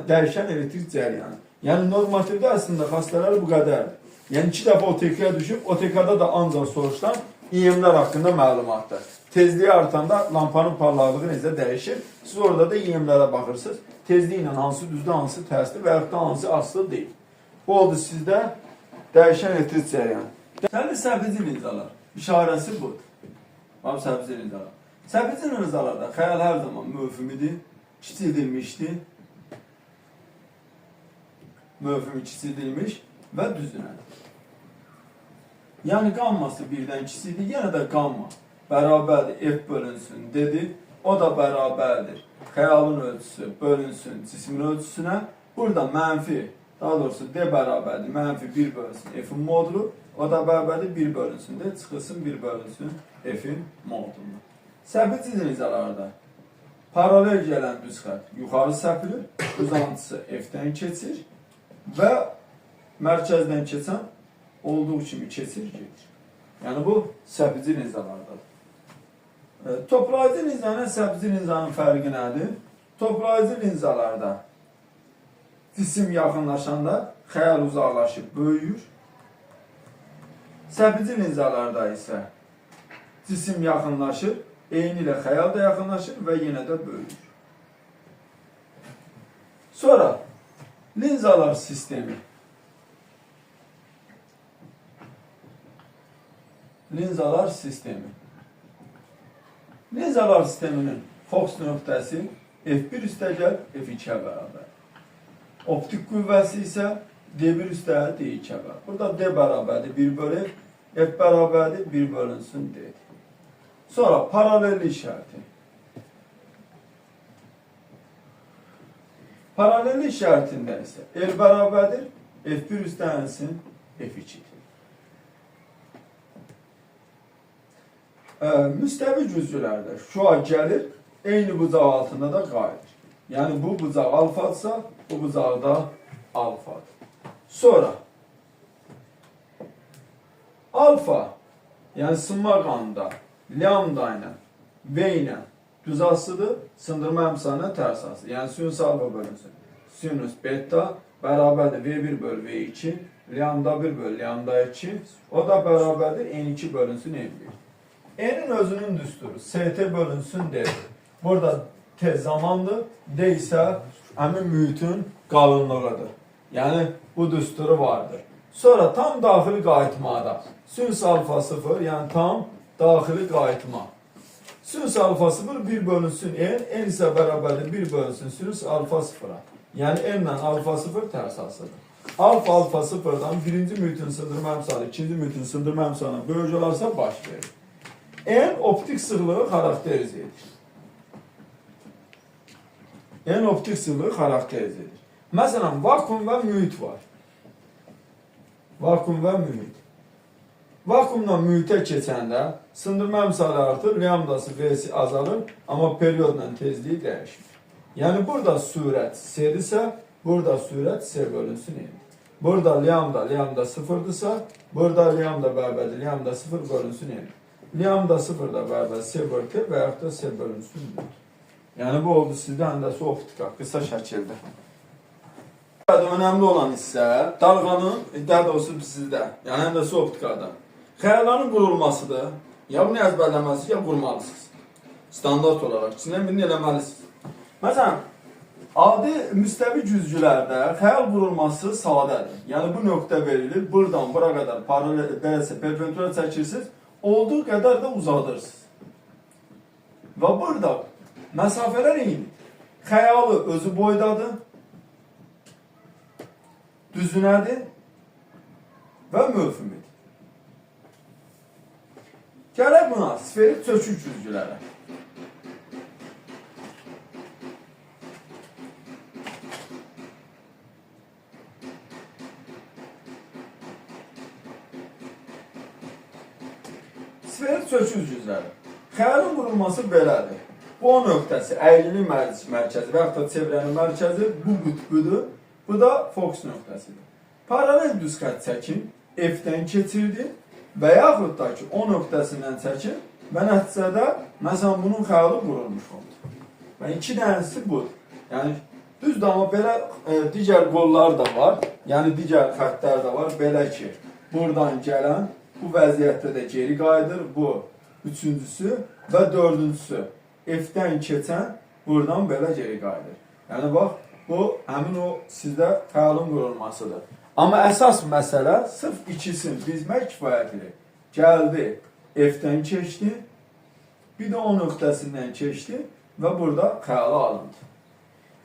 dəyişən elektrik cəryanı. Yəni, normativdə əslində xassələri bu qədərdir. Yəni, 2 dəfə OTK-yə düşüb, OTK-da da ancaq soruşdan İEM-lər haqqında məlumatdır. Tezliyi artanda lampanın parlaqlığı necə dəyişir? Siz orada da İEM-lərə baxırsınız. Tezliyi ilə hansı düzdür, hansı tərsdir və yaxud da hansı asılı deyil. Bu oldu sizdə dəyişən elektrik cəryanı. Təbii səbici linzalar. İşarəsi budur. Bax, səbici linzalar. Səbici linzalarda xəyal hər zaman mövhümidir, kiçildilmişdir. Mövhümü kiçildilmiş və düzünədir. Yəni, qamması birdən kiçikdir, yenə də qamma bərabərdir, F bölünsün dedi. O da bərabərdir. Xəyalın ölçüsü bölünsün cismin ölçüsünə. Burada mənfi, daha doğrusu D bərabərdir, mənfi 1 bölünsün F-in modulu. O da bərabərdir 1 bölünsün de, çıxılsın 1 bölünsün F-in modulunu. Səbici linzalarda paralel gələn düz xətt yuxarı səpilir, uzantısı F-dən keçir və mərkəzdən keçən olduğu kimi keçir, gedir. Yəni, bu səbici linzalardadır. Toplayıcı linzanın, səbici linzanın fərqi nədir? Toplayıcı linzalarda cisim yaxınlaşanda xəyal uzaqlaşıb böyüyür. Səbici linzalarda isə cisim yaxınlaşır, eyni ilə xəyal da yaxınlaşır və yenə də böyüyür. Sonra linzalar sistemi. Linzalar sistemi. Linzalar sisteminin fokus nöqtəsi F1 üstəgəl F2-yə bərabər. Optik qüvvəsi isə D1 üstəgəl D2-yə bərabər. Burada D bərabərdir 1 bölü F, F bərabərdir 1 bölünsün D. Sonra paralellik şərti. Paralellik şərtində isə L bərabərdir F1 üstəgəlsin F2-dir. Müstəvi güzgülərdə şua gəlir, eyni bucaq altında da qayıdır. Yəni, bu bucaq alfadırsa, bu bucaq da alfadır. Sonra, alfa, yəni sınma qanında lambda ilə, V ilə düz asıdır, sındırma əmsalına tərs asıdır. Yəni, sinüs alfa bölünsün. Sinüs beta bərabərdir V1 bölü V2, lambda 1 bölü lambda 2, o da bərabərdir N2 bölünsün N1. N'in özünün düsturu ST bölünsün D. Burada T zamandır, D isə həmin mühitin qalınlığıdır. Yəni, bu düsturu vardır. Sonra tam daxili qayıtmada sinüs alfa 0, yəni tam daxili qayıtma. Sinüs alfa 0 1 bölünsün N isə bərabərdir 1 bölünsün sinüs alfa 0-a. Yəni, N ilə alfa 0 tərs asıdır. Alfa 0-dan birinci mühitin sındırma əmsalı, ikinci mühitin sındırma əmsalına böyük olarsa baş verir. N optik sıxlığı xarakterizə edir. N optik sıxlığı xarakterizə edir. Məsələn, vakuum və mühit var. Vakuum və mühit. Vakuumla mühitə keçəndə sındırma əmsalı artır, lambdası V'si azalır, amma periodla tezliyi dəyişir. Yəni, burada sürət S-dirsə, burada sürət S bölünsün N. Burada lambda 0-dırsa, burada lambda bərabərdir, lambda 0 bölünsün N. Lambda 0 da bərabər S bölü T və yaxud da S bölünsün N. Yəni, bu oldu sizdə həndəsi optika, qısa şəkildə. Önəmli olan hissə, dalğanın, daha doğrusu sizdə, yəni həndəsi optikada, xəyalların qurulmasıdır. Ya bunu əzbərləməlisiniz, ya qurmalısınız. Standart olaraq, içindən birini eləməlisiniz. Məsələn, adi müstəvi güzgülərdə xəyal qurulması sadədir. Yəni, bu nöqtə verilir, buradan bura qədər perpendicular çəkirsiniz, olduğu qədər də uzadırsınız. Və burada məsafələr eyni. Xəyalı özü boydadır, düzünədir və mövhümidir. Gələk buna sferik çökük güzgülərə. sferik söküz güzləri. Xəyalın qurulması belədir. Bu O nöqtəsi, əyrinin mərkəzi və yaxud da çevrənin mərkəzi bu qütbüdür. Bu da fokus nöqtəsidir. Paralel düz xətt çəkin, F-dən keçirdi və yaxud da ki, O nöqtəsindən çəkin və nəticədə, məsələn, bunun xəyalı qurulmuş oldu. Və iki dənəsi budur. Yəni, düzdür, amma belə digər qollar da var, yəni digər xəttlər də var. Belə ki, buradan gələn, bu vəziyyətdə də geri qayıdır, bu üçüncüsü və dördüncüsü. F-dən keçən buradan belə geri qayıdır. Yəni, bax, bu həmin o sizdə xəyalın qurulmasıdır. Amma əsas məsələ sırf ikisini dizmək kifayətdir. Gəldi, F-dən keçdi, bir də O nöqtəsindən keçdi və burada xəyalı alındı.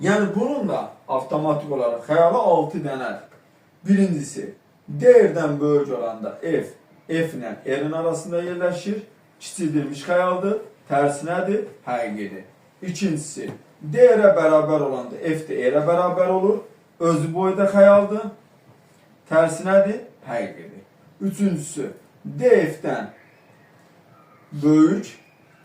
Yəni, bunun da avtomatik olaraq xəyalı 6 dənədir. Birincisi, D-dən böyük olanda F, F ilə R-in arasında yerləşir, kiçildilmiş xəyaldır, tərsinədir, həqiqidir. İkincisi, D-rə bərabər olanda F də E-rə bərabər olur, özü boyda xəyaldır, tərsinədir, həqiqidir. Üçüncüsü, D F-dən böyük,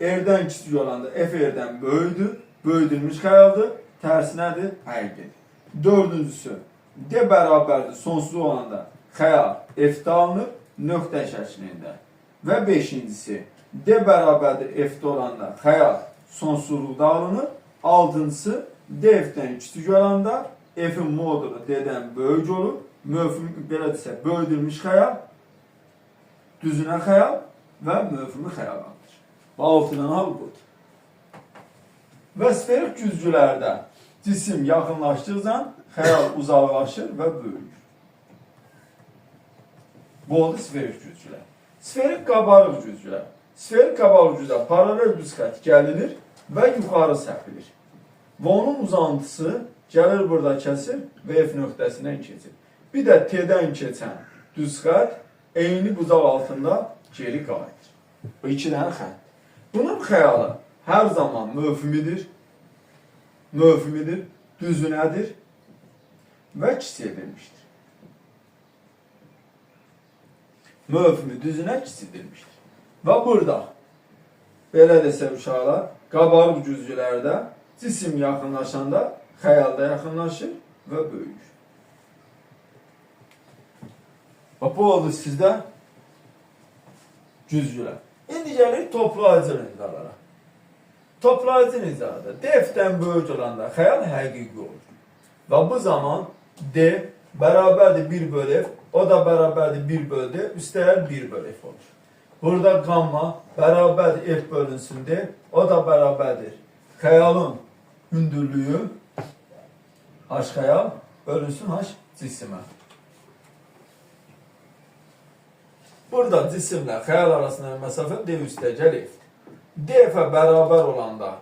R-dən kiçik olanda F R-dən böyüdür, böyüdülmüş xəyaldır, tərsinədir, həqiqidir. Dördüncüsü, D bərabərdir, sonsuz olanda xəyal F-də alınır, nöqtə şəklində. Və beşincisi, D bərabərdir F-də olanda xəyal sonsuzluqda alınır. Altıncısı, D F-dən kiçik olanda F-in modulu D-dən böyük olur. Belə desə, böyüdülmüş xəyal, düzünə xəyal və möfhümü xəyal alınır. Və 6 dənə hal budur. Və sferik güzgülərdə cisim yaxınlaşdıqca xəyal uzaqlaşır və böyür. Bu oldu sferik güzgülər. Sferik qabarıq güzgülər. Sferik qabarıq güzgülər paralel düz xətt gəlinir və yuxarı səpilir. Və onun uzantısı gəlir burada kəsir və F nöqtəsindən keçir. Bir də T-dən keçən düz xətt eyni bucaq altında geri qayıdır. Bu iki dənə xətt. Bunun xəyalı hər zaman möfhümidir, düzünədir və kiçildilmişdir. Möfhümü düzünə kiçildilmişdir. Və burada, belə desə uşaqlar, qabarıq güzgülərdə cisim yaxınlaşanda xəyalda yaxınlaşır və böyür. Bu oldu sizdə güzgülər. İndi gəlir toplayıcı nizələrə. Toplayıcı nizələrdə D-dən böyük olanda xəyal həqiqi olur. Və bu zaman D bərabərdir 1 bölü F, o da bərabərdir 1 bölü D, üstəgəl 1 bölü F olur. Burada qamma bərabərdir F bölünsün D, o da bərabərdir xəyalın hündürlüyü H xəyal bölünsün H cisimə. Burada cisimlə xəyal arasında məsafə D üstəgəl F-dir. D F-ə bərabər olanda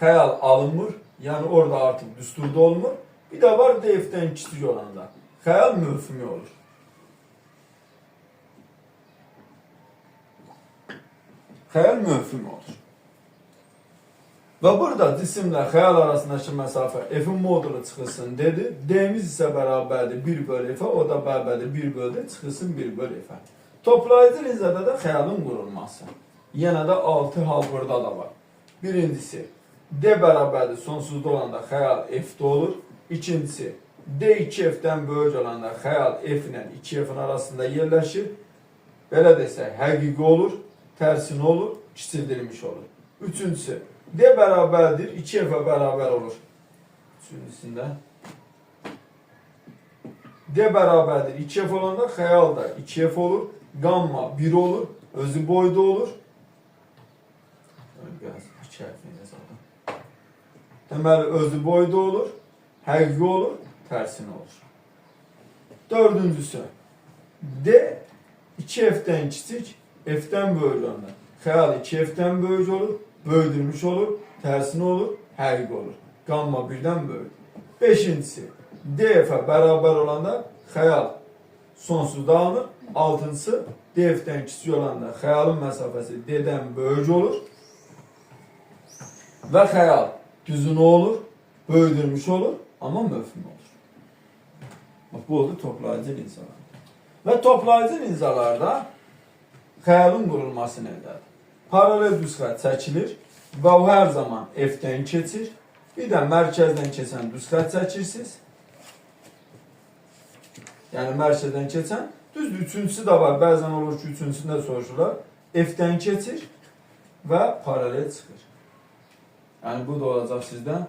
xəyal alınmır, yəni orada artıq düsturda olmur. Bir də var D F-dən kiçik olanda xəyal möfhümi olur. Xəyal möfhümi olur. Və burada cisimlə xəyal arasındakı məsafə F-in modulu çıxılsın dedi. D-miz isə bərabərdir 1 bölü F-ə, o da bərabərdir 1 bölü D, çıxılsın 1 bölü F-ə. Toplayıcı nizədə də xəyalın qurulması. Yenə də 6 hal burada da var. Birincisi, D bərabərdir sonsuzda olanda xəyal F-də olur. İkincisi, D 2F-dən böyük olanda xəyal F ilə 2F-in arasında yerləşir. Belə desək, həqiqi olur, tərsinə olur, kiçildilmiş olur. Üçüncüsü, D bərabərdir, 2F-ə bərabər olur. Üçüncüsündə. D bərabərdir, 2F olanda xəyal da 2F olur, qamma 1 olur, özü boyda olur. Deməli, özü boyda olur, həqiqi olur, tərsinə olur. Dördüncüsü, D 2F-dən kiçik, F-dən böyük olanda. Xəyal 2F-dən böyük olur, böyüdülmüş olur, tərsinə olur, həqiqi olur. Qamma 1-dən böyük. Beşincisi, D-F-ə bərabər olanda xəyal sonsuzda alınır. Altıncısı, D-F-dən kiçik olanda xəyalın məsafəsi D-dən böyük olur. Və xəyal düzünə olur, böyüdülmüş olur, amma möfhüm olur. Bax, bu oldu toplayıcı linzalar. Və toplayıcı linzalarda xəyalın qurulması nədədir? Paralel düz xətt çəkilir və o hər zaman F-dən keçir. Bir də mərkəzdən keçən düz xətt çəkirsiniz. Yəni mərkəzdən keçən. Düzdür, üçüncüsü də var. Bəzən olur ki, üçüncüsündə soruşurlar. F-dən keçir və paralel çıxır. Yəni bu da olacaq sizdən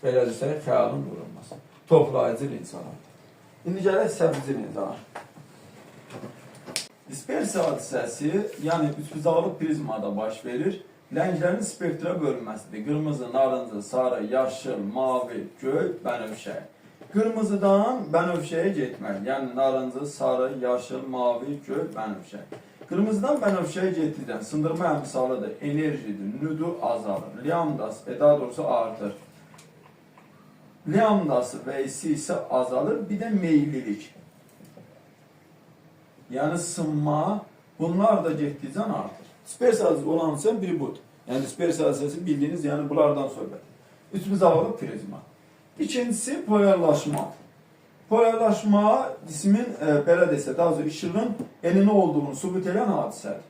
belə desək, xəyalın qurulması. Toplayıcı linzalar. İndi gələk səvici linzalar. Dispersiya hadisəsi, yəni üçbucaqlı prizmada baş verir. Lənglərin spektra bölünməsidir. Qırmızı, narıncı, sarı, yaşıl, mavi, göy, bənövşə. Qırmızıdan bənövşəyə getmək, yəni narıncı, sarı, yaşıl, mavi, göy, bənövşə. Qırmızıdan bənövşəyə getdikdən sındırma əmsalıdır, enerjidir, nüdu azalır, lambdası, daha doğrusu artır. Lambdası və isi isə azalır, bir də meyillilik. Yəni sınma, bunlar da getdikcə artır. Dispersiya olan isə biri budur. Yəni dispersiya hadisəsi bildiyiniz, yəni bunlardan söhbət. Üçbucaqlı prizma. İkincisi polarlaşma. Polarlaşma cismin belə desə, daha doğrusu işığın enini olduğunu sübut edən hadisədir.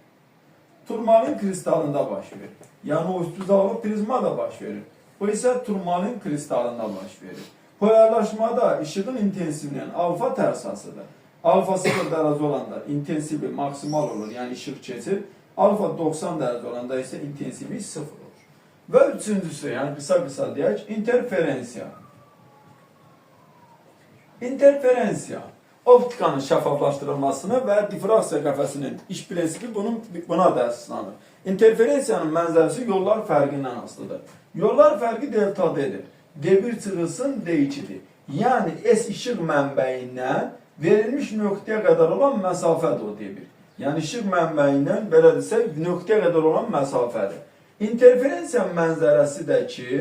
Turmalin kristalında baş verir. Yəni o üçbucaqlı prizma da baş verir. Bu isə turmalin kristalında baş verir. Polarlaşmada işığın intensivliyin alfa tərsasıdır. Alfa 0 dərəcə olanda intensivi maksimal olur, yəni işıq keçir. Alfa 90 dərəcə olanda isə intensivi 0 olur. Və üçüncüsü, yəni qısa deyək, interferensiya. Interferensiya, optikanın şəffaflaşdırılmasını və difraksiya qəfəsinin iş prinsipi buna da əsaslanır. Interferensiyanın mənzərəsi yollar fərqindən asılıdır. Yollar fərqi delta D-dir. D1 çıxılsın D2-dir. Yəni S işıq mənbəyindən verilmiş nöqtəyə qədər olan məsafədir o D1. Yəni işıq mənbəyindən, belə desək, nöqtəyə qədər olan məsafədir. Interferensiya mənzərəsi də ki,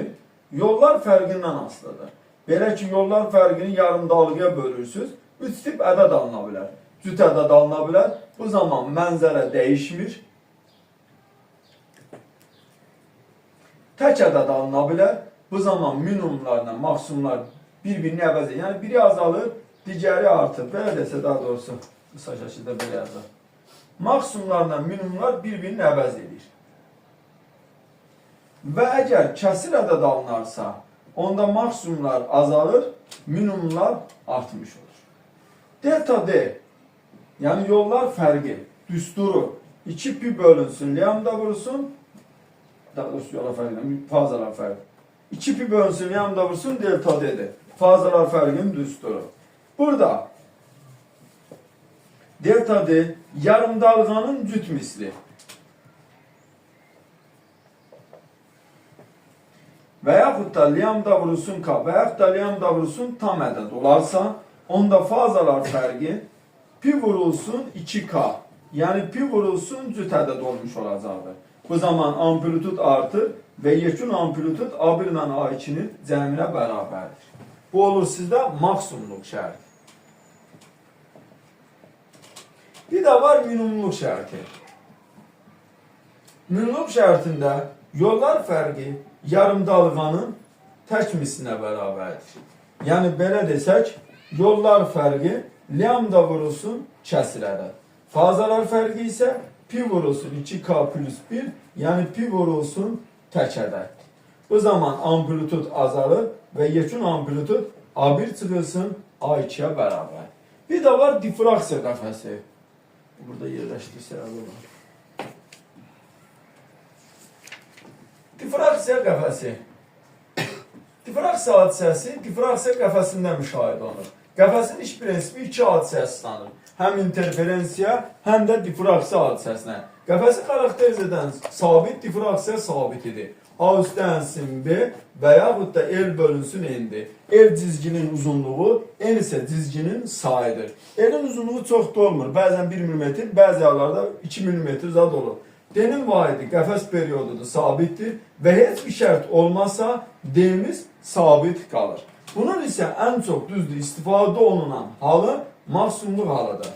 yollar fərqindən asılıdır. Belə ki, yollar fərqini yarımdalıqya bölürsünüz, 3 tip ədəd alına bilər. Cüt ədəd alına bilər, bu zaman mənzərə dəyişmir. Tək ədəd alına bilər, bu zaman minimumlarla maksimumlar bir-birini əvəz edir. Yəni biri azalır, digəri artır. Belə desə, daha doğrusu, qısa şəkildə belə yazar. Maksimumlarla minimumlar bir-birini əvəz edir. Və əgər kəsir ədəd alınarsa, onda maksimumlar azalır, minimumlar artmış olur. Delta D, yəni yollar fərqi, düsturu 2 pi bölünsün, lambda vurulsun, daha doğrusu yola fərqi, fazalar fərqi. 2 pi bölünsün, lambda vurulsun, delta D'dir. Fazalar fərqinin düsturu. Burada delta D yarım dalğanın cüt misli. Və yaxud da lambda vurulsun K və yaxud da lambda vurulsun tam ədəd olarsa, onda fazalar fərqi pi vurulsun 2K, yəni pi vurulsun cüt ədəd olmuş olacaqdır. Bu zaman amplitud artır və yekun amplitud A1 ilə A2-nin cəminə bərabərdir. Bu olur sizdə maksimumluq şərti. Bir də var minimumluq şərti. Minimumluq şərtində yollar fərqi yarım dalğanın tək mislinə bərabərdir. Yəni belə desək, yollar fərqi lambda vurulsun kəsir ədəd. Fazalar fərqi isə pi vurulsun 2K plus 1, yəni pi vurulsun tək ədəd. Bu zaman amplitud azalır və yekun amplitud A1 çıxılsın A2-yə bərabər. Bir də var difraksiya qəfəsi. Burada yerləşdirsək olur. Difraksiya qəfəsi. Difraksiya hadisəsi difraksiya qəfəsində müşahidə olunur. Qəfəsin iş prinsipi iki hadisəyə əsaslanır. Həm interferensiya, həm də difraksiya hadisəsinə. Qəfəsi xarakteriz edən sabit difraksiya sabitidir. A üstənsin B və yaxud da L bölünsün N-dir. L cizginin uzunluğu, N isə cizginin sayıdır. L-in uzunluğu çox da olmur. Bəzən 1 mm, bəzi yerlərdə 2 mm zad olur. D-nin vahidi qəfəs periodudur, sabitdir və heç bir şərt olmazsa D-miz sabit qalır. Bunun isə ən çox düzdür istifadə olunan halı maksimumluq halıdır.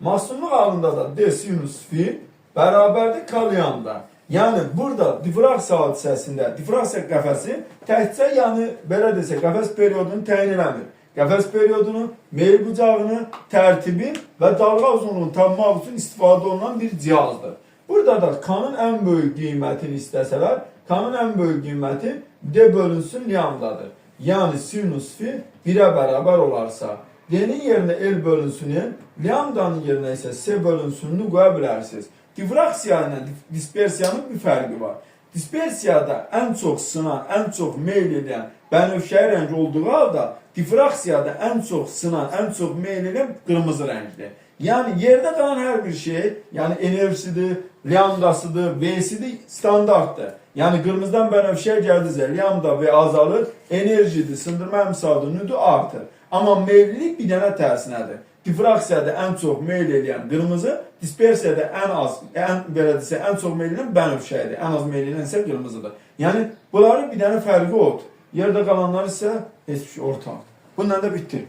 Maksimumluq halında da D sinus fi bərabərdir kalyanda. Yəni burada difraksiya hadisəsində difraksiya qəfəsi təkcə yəni belə desək qəfəs periodunu təyin eləmir. qəfəs periodunu, meyl bucağını, tərtibi və dalğa uzunluğunu tapmaq üçün istifadə olunan bir cihazdır. Burada da K-nın ən böyük qiymətini istəsələr, K-nın ən böyük qiyməti D bölünsün lambdadır. Yəni sinus fi 1-ə bərabər olarsa, D-nin yerinə L bölünsün N, lambdanın yerinə isə S bölünsününü qoya bilərsiniz. Difraksiya ilə dispersiyanın bir fərqi var. Dispersiyada ən çox sınan, ən çox meyl edən bənövşəyi rəng olduğu halda, difraksiyada ən çox sınan, ən çox meyl edən qırmızı rəngdir. Yəni yerdə qalan hər bir şey, yəni enerjisidir, lambdasıdır, V-sidir, standartdır. Yəni qırmızıdan bənövşəyə gəldizə, lambda V azalır, enerjidir, sındırma əmsaldır, artır. Amma meylilik bir dənə tərsinədir. Difraksiyada ən çox meyl edən qırmızı, dispersiyada ən çox meyl edən bənövşəyidir. Ən az meyl edən isə qırmızıdır. Yəni bunların bir dənə fərqi odur. Yerdə qalanlar isə heç bir şey ortaqdır. Bununla da bitdir.